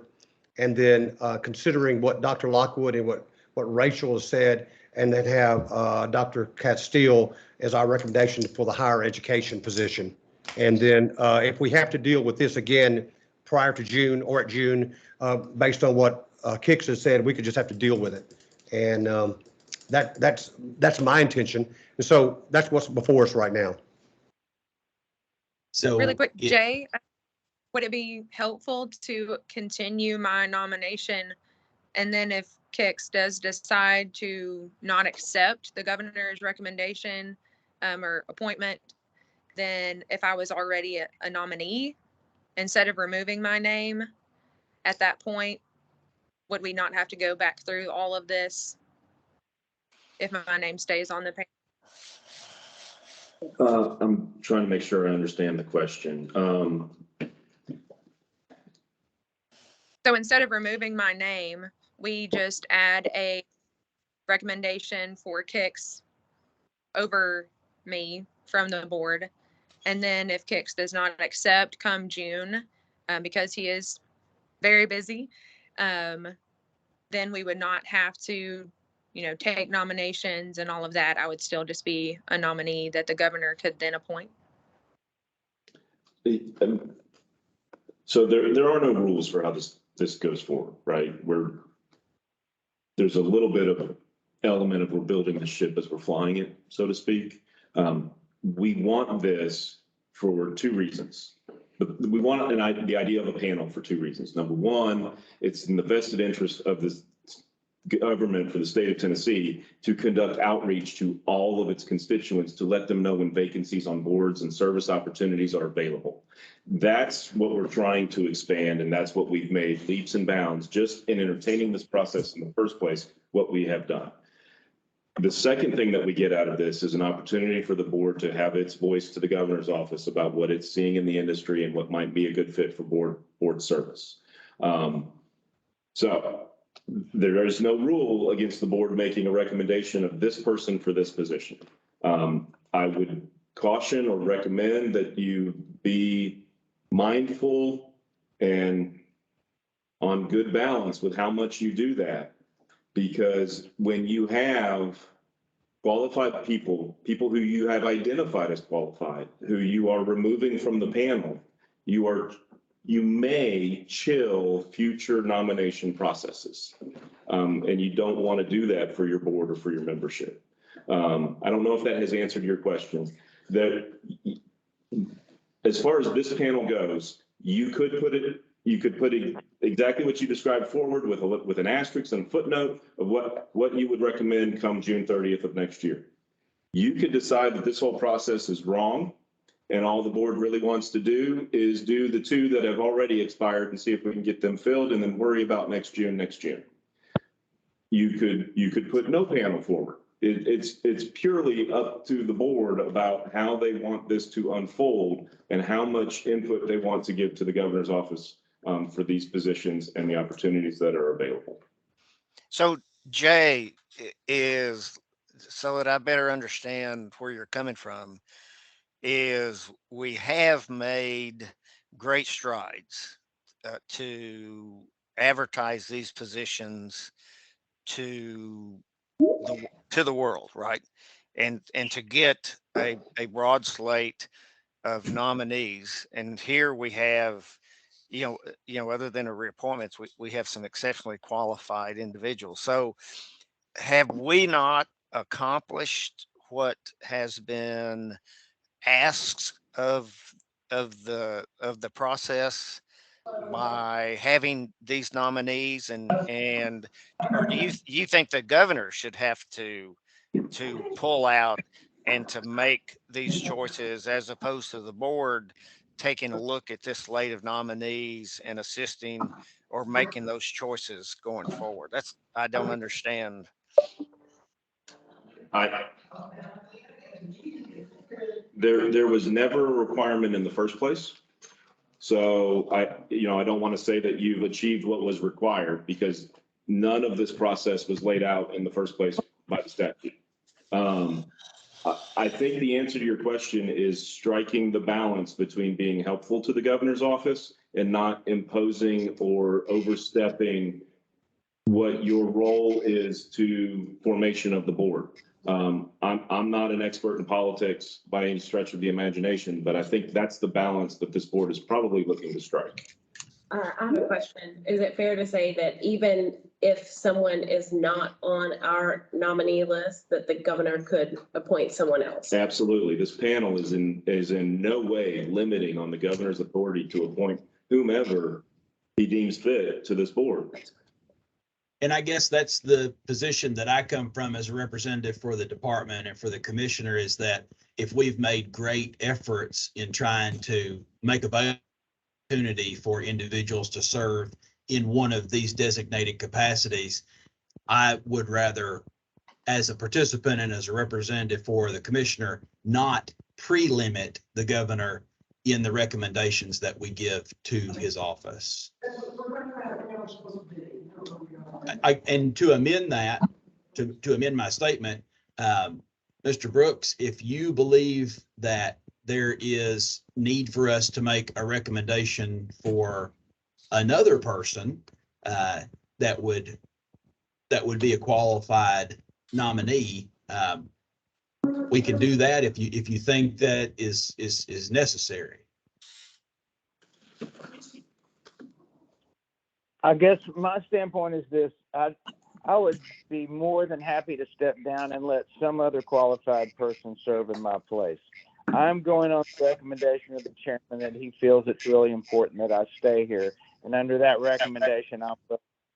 and then considering what Dr. Lockwood and what Rachel has said, and then have Dr. Castile as our recommendation for the higher education position. And then if we have to deal with this again prior to June or at June, based on what Kix has said, we could just have to deal with it. And that's my intention. And so that's what's before us right now. So Really quick, it- Jay, would it be helpful to continue my nomination? And then if Kix does decide to not accept the governor's recommendation or appointment, then if I was already a nominee, instead of removing my name at that point, would we not have to go back through all of this if my name stays on the page? I'm trying to make sure I understand the question. So instead of removing my name, we just add a recommendation for Kix over me from the board. And then if Kix does not accept come June, because he is very busy, then we would not have to, take nominations and all of that. I would still just be a nominee that the governor could then appoint. So there are no rules for how this goes forward, right? There's a little bit of an element of we're building the ship as we're flying it, so to speak. We want this for two reasons. We want the idea of a panel for two reasons. Number one, it's in the vested interest of the government for the state of Tennessee to conduct outreach to all of its constituents to let them know when vacancies on boards and service opportunities are available. That's what we're trying to expand, and that's what we've made leaps and bounds just in entertaining this process in the first place, what we have done. The second thing that we get out of this is an opportunity for the board to have its voice to the governor's office about what it's seeing in the industry and what might be a good fit for board service. So there is no rule against the board making a recommendation of this person for this position. I would caution or recommend that you be mindful and on good balance with how much you do that. Because when you have qualified people who you have identified as qualified, who you are removing from the panel, you may chill future nomination processes. And you don't want to do that for your board or for your membership. I don't know if that has answered your question. As far as this panel goes, you could put exactly what you described forward with an asterisk and footnote of what you would recommend come June 30th of next year. You could decide that this whole process is wrong, and all the board really wants to do is do the two that have already expired and see if we can get them filled, and then worry about next June. You could put no panel forward. It's purely up to the board about how they want this to unfold and how much input they want to give to the governor's office for these positions and the opportunities that are available. So Jay, so that I better understand where you're coming from, is we have made great strides to advertise these positions to the world, right? And to get a broad slate of nominees. And here we have, other than the reappointments, we have some exceptionally qualified individuals. So have we not accomplished what has been asked of the process by having these nominees, or do you think the governor should have to pull out and to make these choices as opposed to the board taking a look at this slate of nominees and assisting or making those choices going forward? I don't understand. There was never a requirement in the first place. So I don't want to say that you've achieved what was required, because none of this process was laid out in the first place by the statute. I think the answer to your question is striking the balance between being helpful to the governor's office and not imposing or overstepping what your role is to formation of the board. I'm not an expert in politics by any stretch of the imagination, but I think that's the balance that this board is probably looking to strike. I have a question. Is it fair to say that even if someone is not on our nominee list, that the governor could appoint someone else? Absolutely. This panel is in no way limiting on the governor's authority to appoint whomever he deems fit to this board. And I guess that's the position that I come from as a representative for the department and for the commissioner, is that if we've made great efforts in trying to make opportunity for individuals to serve in one of these designated capacities, I would rather, as a participant and as a representative for the commissioner, not pre-limit the governor in the recommendations that we give to his office. And to amend that, to amend my statement, Mr. Brooks, if you believe that there is need for us to make a recommendation for another person that would be a qualified nominee, we can do that if you think that is necessary. I guess my standpoint is this: I would be more than happy to step down and let some other qualified person serve in my place. I'm going on the recommendation of the chairman that he feels it's really important that I stay here, and under that recommendation, I'll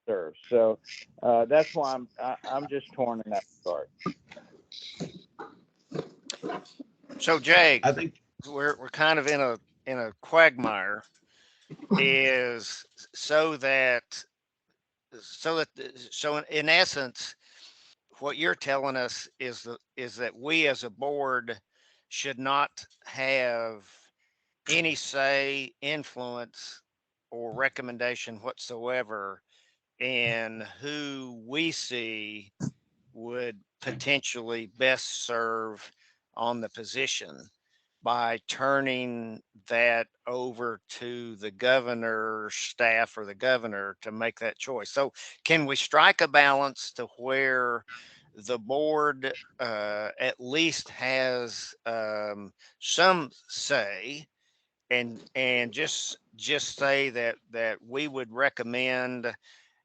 serve. So that's why I'm just torn in that regard. So Jay, I think we're kind of in a quagmire, is so in essence, what you're telling us is that we as a board should not have any say, influence, or recommendation whatsoever in who we see would potentially best serve on the position, by turning that over to the governor's staff or the governor to make that choice. So can we strike a balance to where the board at least has some say, and just say that we would recommend,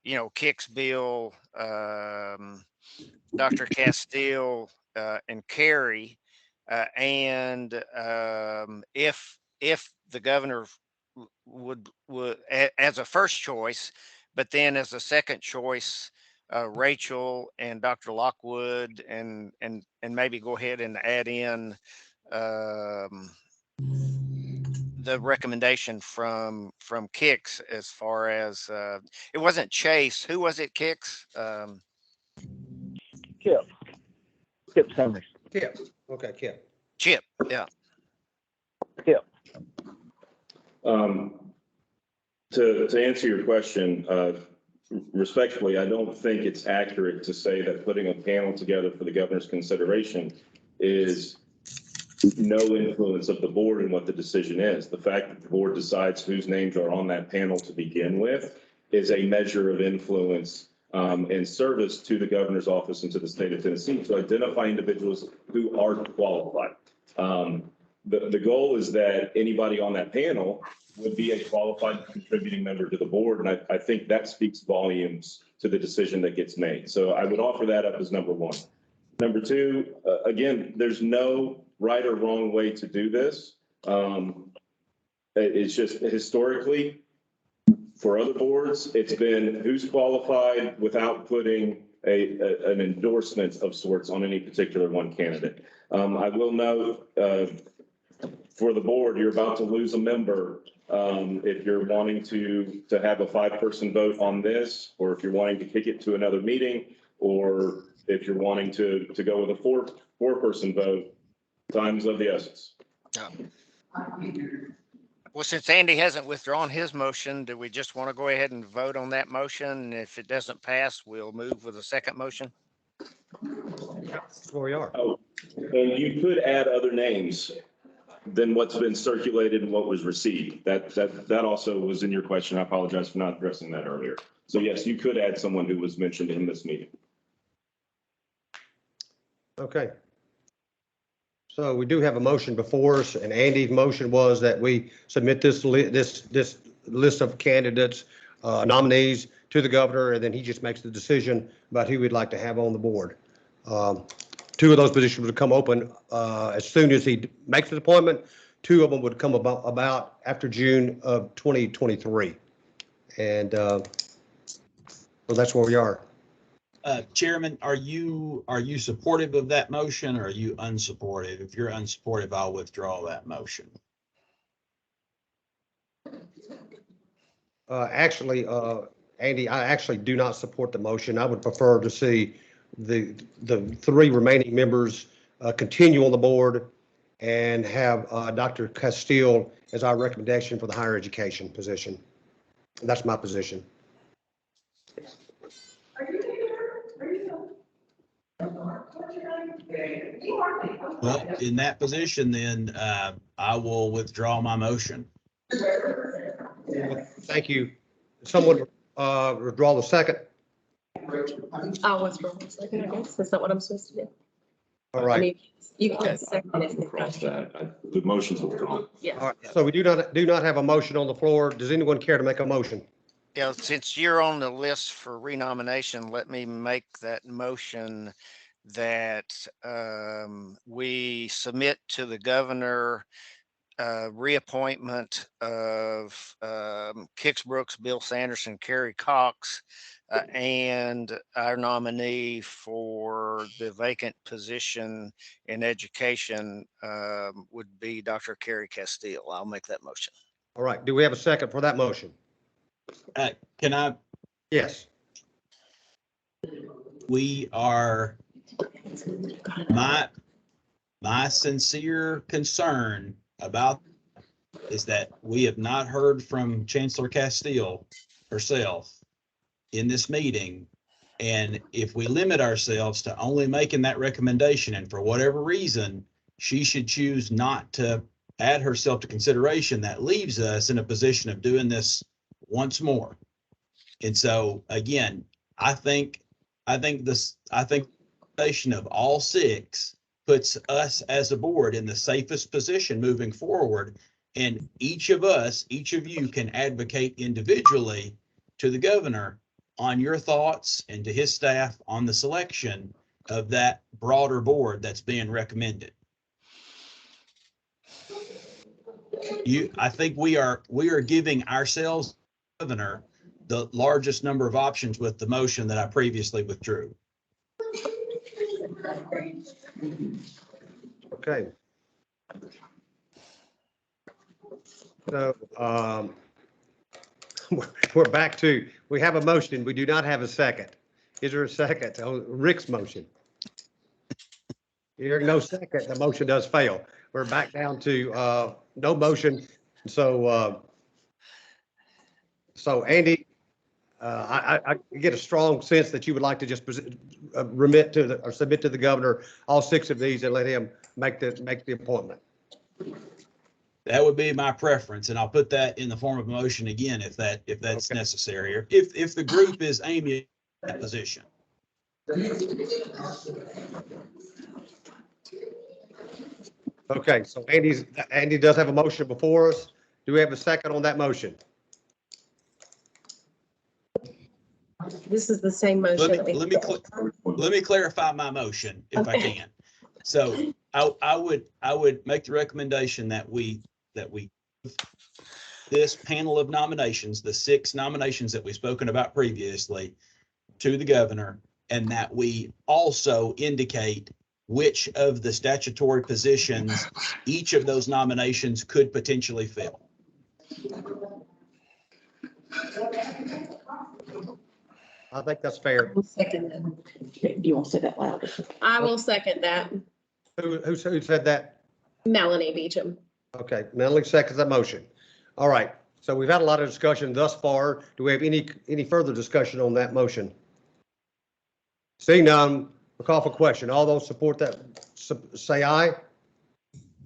Kix, Bill, Dr. Castile, and Carey, and if the governor would as a first choice, but then as a second choice, Rachel and Dr. Lockwood, and maybe go ahead and add in the recommendation from Kix, as far as it wasn't Chase. Who was it? Kix? Chip Summers. Kip. Okay, Kip. Chip. Yeah. Kip. To answer your question, respectfully, I don't think it's accurate to say that putting a panel together for the governor's consideration is no influence of the board in what the decision is. The fact that the board decides whose names are on that panel to begin with is a measure of influence and service to the governor's office and to the state of Tennessee to identify individuals who are qualified. The goal is that anybody on that panel would be a qualified contributing member to the board. And I think that speaks volumes to the decision that gets made. So I would offer that up as number one. Number two, again, there's no right or wrong way to do this. It's just historically, for other boards, it's been who's qualified without putting an endorsement of sorts on any particular one candidate. I will note, for the board, you're about to lose a member if you're wanting to have a 5-person vote on this, or if you're wanting to kick it to another meeting, or if you're wanting to go with a four-person vote. Time's of the essence. Well, since Andy hasn't withdrawn his motion, do we just want to go ahead and vote on that motion? And if it doesn't pass, we'll move with a second motion? That's where we are. Oh, and you could add other names than what's been circulated and what was received. That also was in your question. I apologize for not addressing that earlier. So yes, you could add someone who was mentioned in this meeting. Okay. So we do have a motion before us, and Andy's motion was that we submit this list of candidates, nominees to the governor, and then he just makes the decision about who we'd like to have on the board. Two of those positions would come open as soon as he makes the appointment. Two of them would come about after June of 2023. And so that's where we are. Chairman, are you supportive of that motion, or are you unsupportive? If you're unsupportive, I'll withdraw that motion. Actually, Andy, I actually do not support the motion. I would prefer to see the three remaining members continue on the board and have Dr. Castile as our recommendation for the higher education position. That's my position. Well, in that position, then I will withdraw my motion. Thank you. Someone withdraw the second. I'll withdraw my second, I guess. That's not what I'm supposed to do. All I right. mean, you can second it. Across that, the motion's withdrawn. Yeah. All right. So we do not have a motion on the floor. Does anyone care to make a motion? Yeah, since you're on the list for renomination, let me make that motion that we submit to the governor reappointment of Kix Brooks, Bill Sanderson, Kerry Cox, and our nominee for the vacant position in education would be Dr. Kerry Castile. I'll make that motion. All right. Do we have a second for that motion? Can I? Yes. We are, my sincere concern about is that we have not heard from Chancellor Castile herself in this meeting. And if we limit ourselves to only making that recommendation, and for whatever reason, she should choose not to add herself to consideration, that leaves us in a position of doing this once more. And so again, I think the recommendation of all six puts us as a board in the safest position moving forward. And each of you can advocate individually to the governor on your thoughts and to his staff on the selection of that broader board that's being recommended. I think we are giving ourselves, governor, the largest number of options with the motion that I previously withdrew. Okay. So we're back to, we have a motion. We do not have a second. Is there a second on Rick's motion? Hearing no second, the motion does fail. We're back down to no motion. So Andy, I get a strong sense that you would like to just remit to the, or submit to the governor all six of these and let him make the appointment. That would be my preference, and I'll put that in the form of a motion again if that's Okay. necessary, or if the group is aiming at that position. Okay, so Andy does have a motion before us. Do we have a second on that motion? This is the same motion. Let me clarify my motion if I can. So I would make the recommendation that we this panel of nominations, the 6 nominations that we've spoken about previously, to the governor, and that we also indicate which of the statutory positions each of those nominations could potentially fill. I think that's fair. Second, do you want to say that loud? I will second that. Who said that? Melanie Beecham. Okay, Melanie seconds that motion. All right, so we've had a lot of discussion thus far. Do we have any further discussion on that motion? Seeing none, We'll call for question. All those support that, say aye.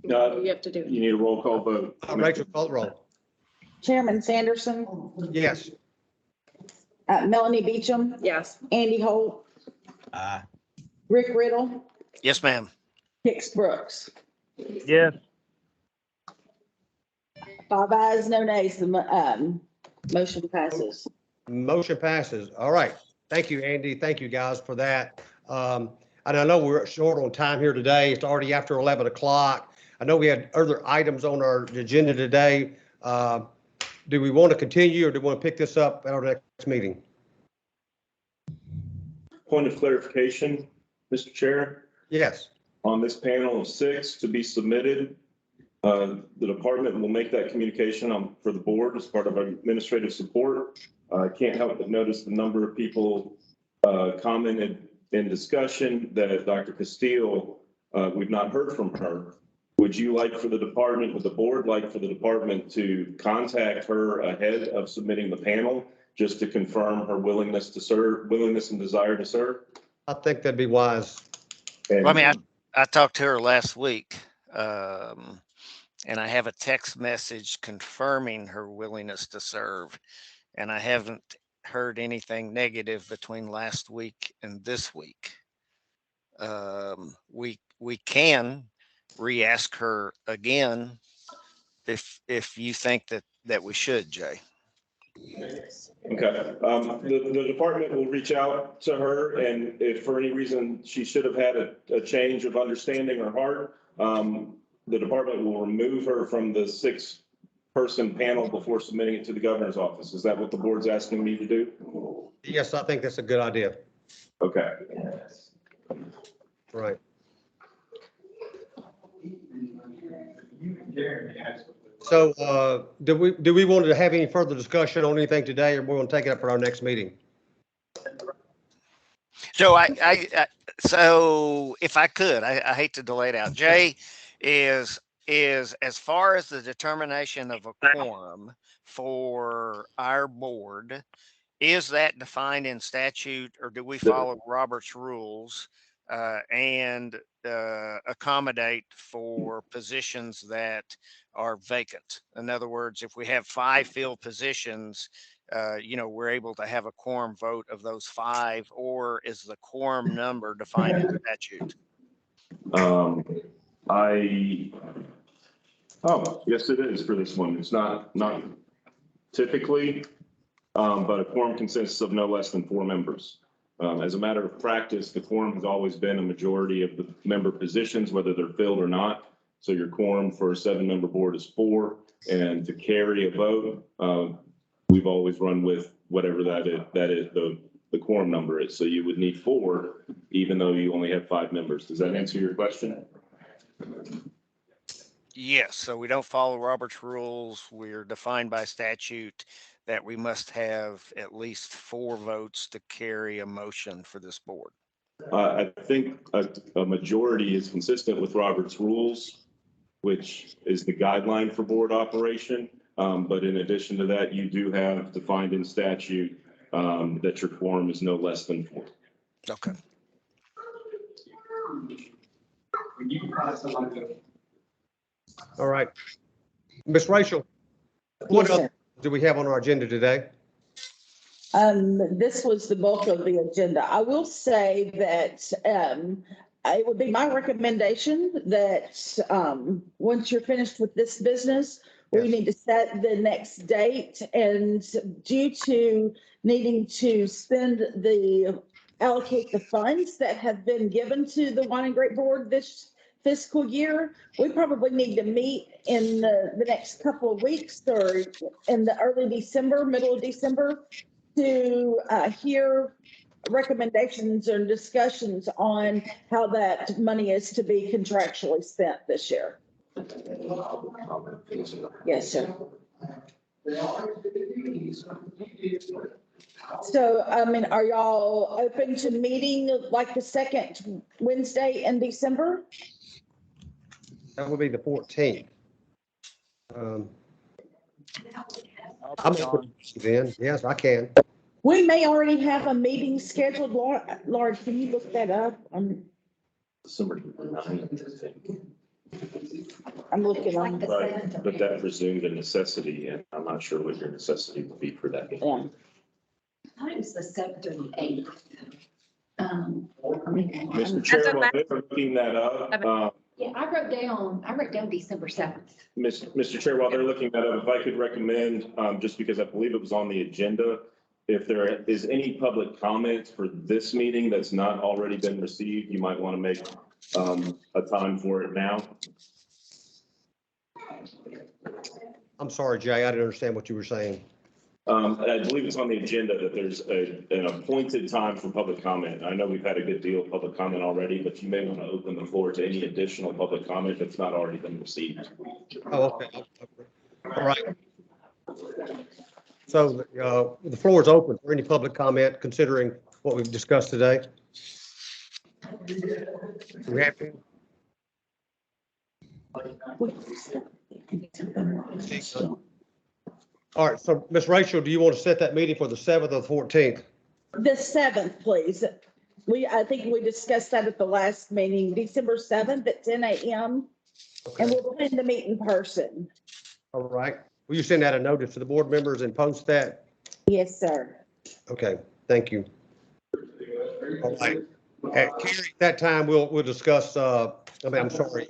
You You have to do. need a roll call vote. Rachel, call the roll. Chairman Sanderson, Yes. Melanie Beecham, Yes. Andy Holt, Aye. Rick Riddle, Yes, ma'am. Hicks Brooks. Yes. 5 ayes, no nays. The motion passes. Motion passes. All right. Thank you, Andy. Thank you, guys, for that. And I know we're short on time here today. It's already after 11 o'clock. I know we had other items on our agenda today. Do we want to continue or do we want to pick this up at our next meeting? Point of clarification, Mr. Chair, Yes. on this panel of 6 to be submitted, the department will make that communication for the board as part of our administrative support. I can't help but notice the number of people commented in discussion that Dr. Castile, we've not heard from her. Would you like for the department, would the board like for the department to contact her ahead of submitting the panel just to confirm her willingness to serve, willingness and desire to serve? I think that'd be wise. And Well, I mean, I talked to her last week, and I have a text message confirming her willingness to serve. And I haven't heard anything negative between last week and this week. We can re-ask her again if you think that we should, Jay. Okay, the department will reach out to her, and if for any reason she should have had a change of understanding or heart, the department will remove her from the 6-person panel before submitting it to the governor's office. Is that what the board's asking me to do? Yes, I think that's a good idea. Okay. Right. So, do we want to have any further discussion on anything today, or we're going to take it up for our next meeting? So so if I could, I hate to delay it out. Jay, is as far as the determination of a quorum for our board, is that defined in statute, or do we follow Robert's rules and accommodate for positions that are vacant? In other words, if we have 5 filled positions, we're able to have a quorum vote of those 5, or is the quorum number defined in statute? Yes, it is for this one. It's not typically, but a quorum consists of no less than 4 members. As a matter of practice, the quorum has always been a majority of the member positions, whether they're filled or not. So your quorum for a 7-member board is 4, and to carry a vote, we've always run with whatever that is the quorum number is. So you would need 4, even though you only have 5 members. Does that answer your question? Yes. So we don't follow Robert's rules. We're defined by statute that we must have at least 4 votes to carry a motion for this board. I think a majority is consistent with Robert's rules, which is the guideline for board operation. But in addition to that, you do have defined in statute that your quorum is no less than 4. Okay. All right. Ms. Rachel, what else do we have on our agenda today? This was the bulk of the agenda. I will say that it would be my recommendation that once you're finished with this business, we need to set the next date. And due to needing to allocate the funds that have been given to the Wine and Grape Board this fiscal year, we probably need to meet in the next couple of weeks or in the early December, middle of December, to hear recommendations or discussions on how that money is to be contractually spent this year. Yes, sir. So, I mean, are y'all open to meeting like the second Wednesday in December? That would be the 14th. I'm I'll be on. then. Yes, I can. We may already have a meeting scheduled. Laura, can you look that up? December 9th, I think. I'm looking on. Right, but that presumed a necessity, and I'm not sure what your necessity would be for that. Yeah. Times the 7th or the 8th. Mr. Chair, while they're looking that up, Yeah, I wrote down December 7th. Mr. Chair, while they're looking that up, if I could recommend, just because I believe it was on the agenda, if there is any public comments for this meeting that's not already been received, you might want to make a time for it now. I'm sorry, Jay, I didn't understand what you were saying. I believe it's on the agenda that there's an appointed time for public comment. I know we've had a good deal of public comment already, but you may want to open the floor to any additional public comment that's not already been received. Oh, okay. All right. So the floor is open for any public comment considering what we've discussed today. Do we have to? All right, so Ms. Rachel, do you want to set that meeting for the 7th or the 14th? The 7th, please. I think we discussed that at the last meeting, December 7th at 10 a.m. And we'll plan to meet in person. All right. Will you send out a notice to the board members and post that? Yes, sir. Okay, thank you. All right. At Carrie, that time we'll discuss, I'm sorry.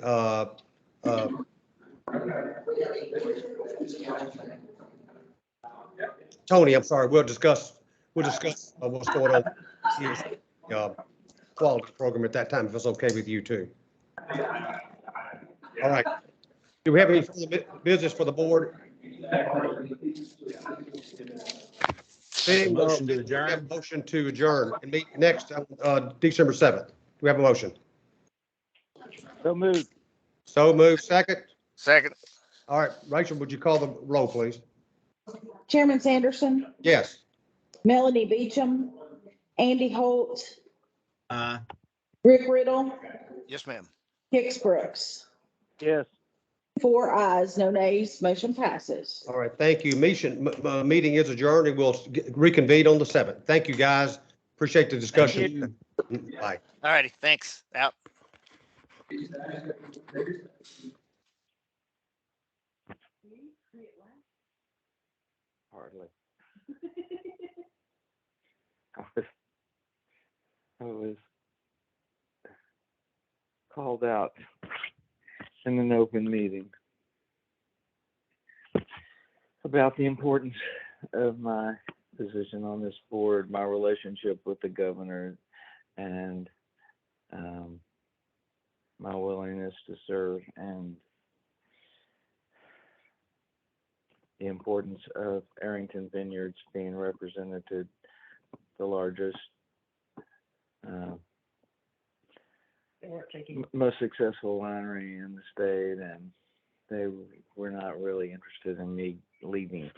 Tony, I'm sorry, we'll discuss what's going on. Quality program at that time, if it's okay with you too. All right. Do we have any further business for the board? Motion to adjourn. Motion to adjourn and meet next, December 7th. Do we have a motion? So moved. So moved. Second. Second. All right, Rachel, would you call the roll, please? Chairman Sanderson, Yes. Melanie Beecham, Andy Holt, Rick Riddle, Yes, ma'am. Hicks Brooks. Yes. 4 ayes, no nays, motion passes. All right, thank you. Meeting is adjourned and we'll reconvene on the 7th. Thank you, guys. Appreciate the discussion. Bye. All righty. Thanks. Out. Hardly. I was called out in an open meeting about the importance of my position on this board, my relationship with the governor, and my willingness to serve, and the importance of Arrington Vineyards being represented, the largest, most successful winery in the state, and they were not really interested in me leaving.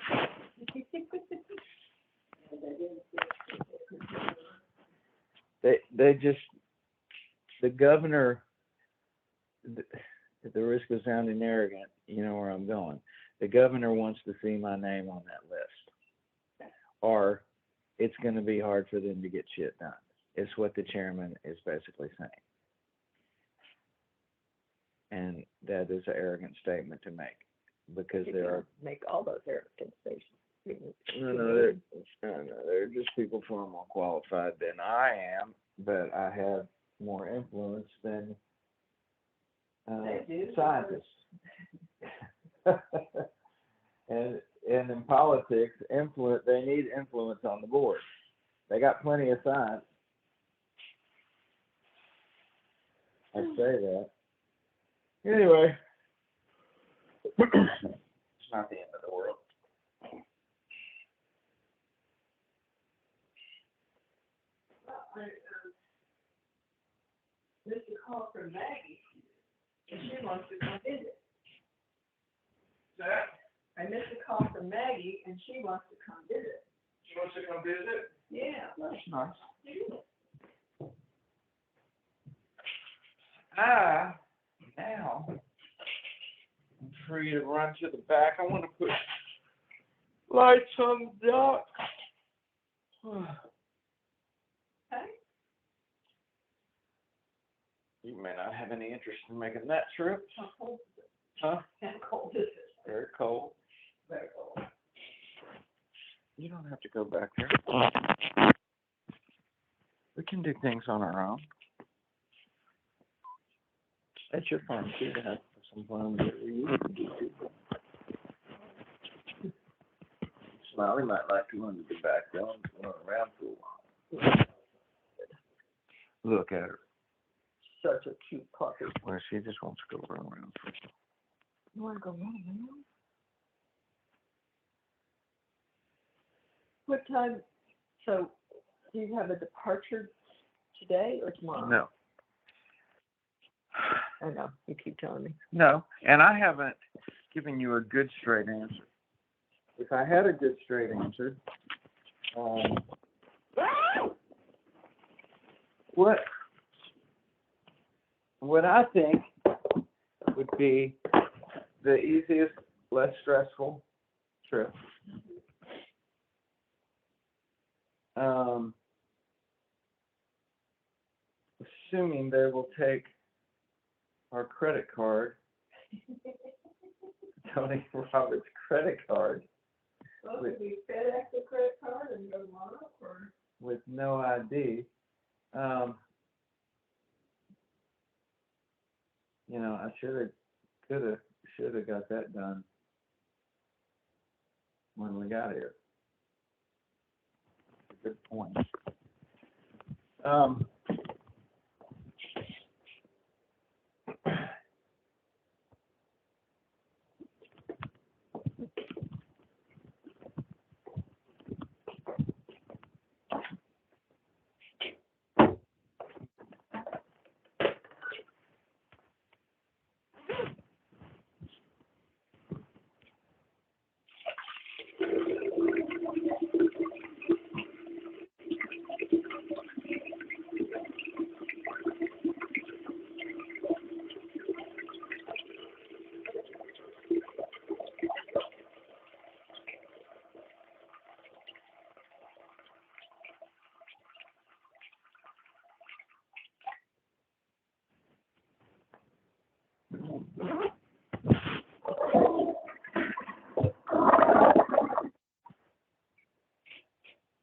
They just, the governor, at the risk of sounding arrogant, you know where I'm going. The governor wants to see my name on that list, or it's going to be hard for them to get shit done. It's what the chairman is basically saying. And that is an arrogant statement to make, because there are make all those arrogant statements. no, they're just people far more qualified than I am, but I have more influence than scientists. and in politics, they need influence on the board. They got plenty of science. I say that. Anyway, it's not the end of the world. Missed a call from Maggie, and she wants to come visit. I missed a call from Maggie, and she wants to come visit. She wants to come visit? Yeah. That's nice. Now, I'm free to run to the back. I want to put lights on the dock. You may not have any interest in making that trip. Huh? Kind of cold, is it? Very cold. Very cold. You don't have to go back there. We can do things on our own. That's your farm too, to have some fun with it. Smiley might like to run to the back though and run around for a while. Look at her. Such a cute puppy. Well, she just wants to go run around. You want to go run around? What time, so do you have a departure today or tomorrow? No. I know, you keep telling me. No, and I haven't given you a good straight answer. If I had a good straight answer, what I think would be the easiest, less stressful trip. Assuming they will take our credit card, Tony Roberts' credit card, Well, could we FedEx the credit card and go on up, or? with no ID. I should have got that done when we got here. Good point.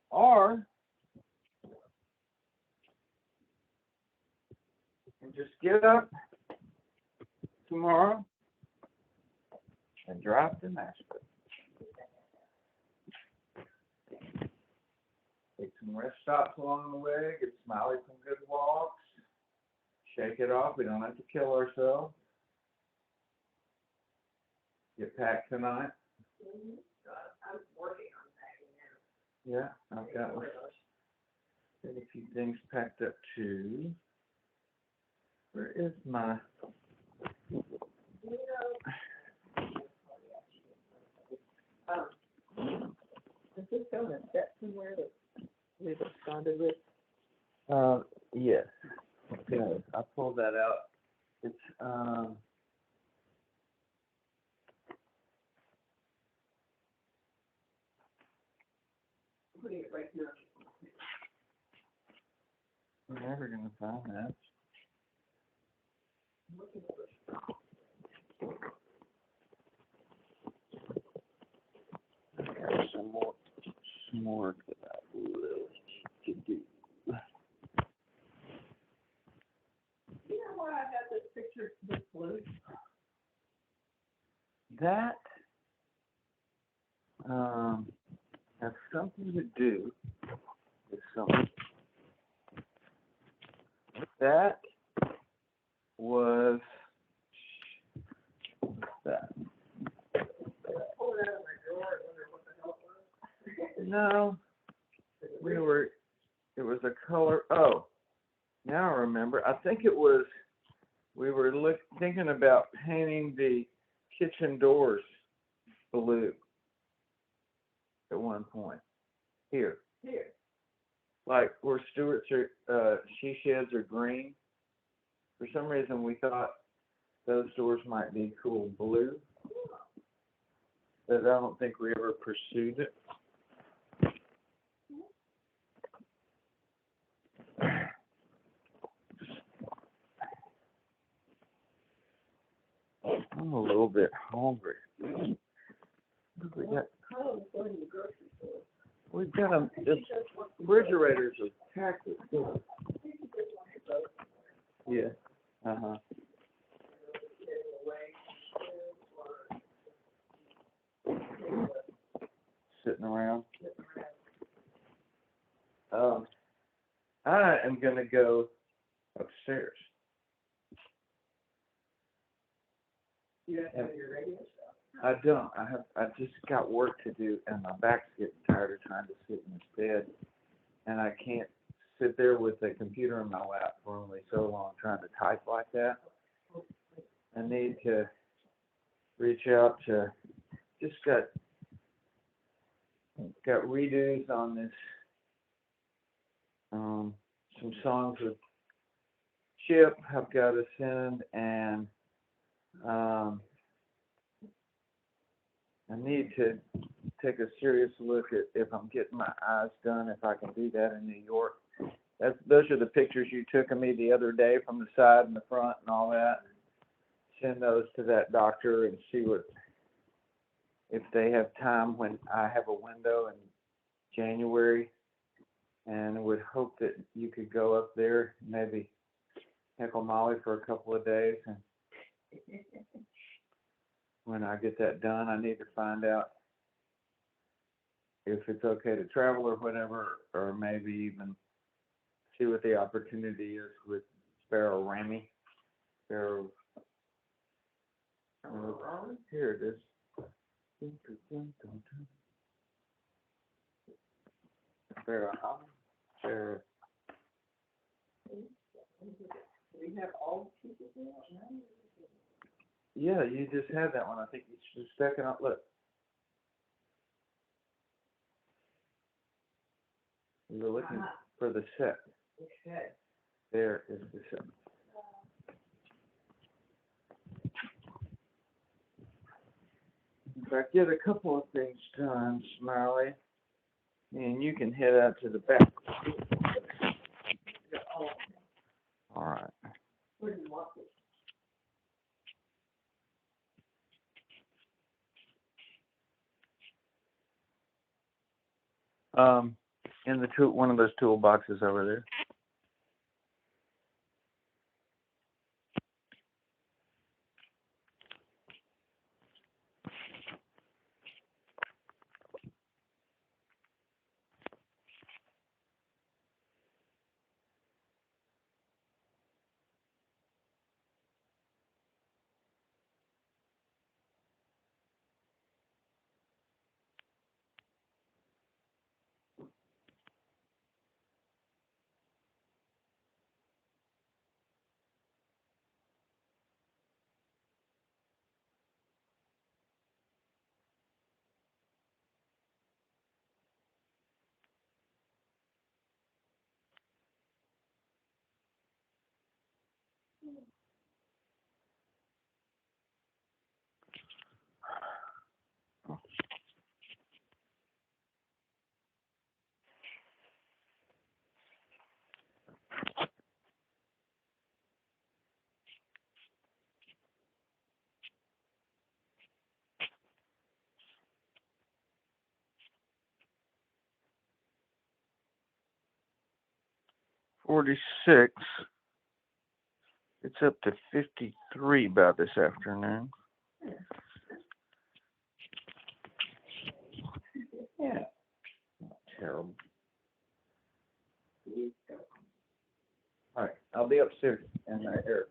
Or just get up tomorrow and drive to Nashville. Take some rest stops along the way, get Smiley some good walks, shake it off. We don't have to kill ourselves. Get packed tonight. I'm working on that, Yeah, I've got a few things packed up too. Where is my? Is this going to set somewhere that we responded with? Yes. Okay, I pulled that out. It's Putting it right here. we're never gonna find that. I got some more that I really need to do. You know why I got this picture this blue? That has something to do with something. That was what's that? Pull it out of my drawer and wonder what the hell it was. No, it was a color. Oh, now I remember. I think it was, we were thinking about painting the kitchen doors blue at one point. Here. Like where Stewart's she sheds are green. For some reason, we thought those doors might be cool blue. But I don't think we ever pursued it. I'm a little bit hungry. We've got them, the refrigerators are packed with stuff. Yeah, uh-huh. Sitting around. I am gonna go upstairs. I don't. I just got work to do, and my back's getting tired of trying to sit in this bed, and I can't sit there with a computer in my lap for only so long trying to type like that. I need to reach out to. Just got redos on this. Some songs with Chip I've got to send, and I need to take a serious look at if I'm getting my eyes done, if I can do that in New York. Those are the pictures you took of me the other day from the side and the front and all that. Send those to that doctor and see if they have time when I have a window in January, and would hope that you could go up there, maybe heckle Molly for a couple of days. And when I get that done, I need to find out if it's okay to travel or whatever, or maybe even see what the opportunity is with Sparrow Ramy. Sparrow, here it is. Sparrow, Sparrow. We have all pieces in it? Yeah, you just had that one. I think you should second out. Look. You were looking for the set. Okay. There is the set. If I get a couple of things done, Smiley, and you can head out to the back. All right. Where do you want it? In the one of those toolboxes over there. $46. It's up to 53 about this afternoon. Yeah. Not terrible. All right, I'll be upstairs in the air.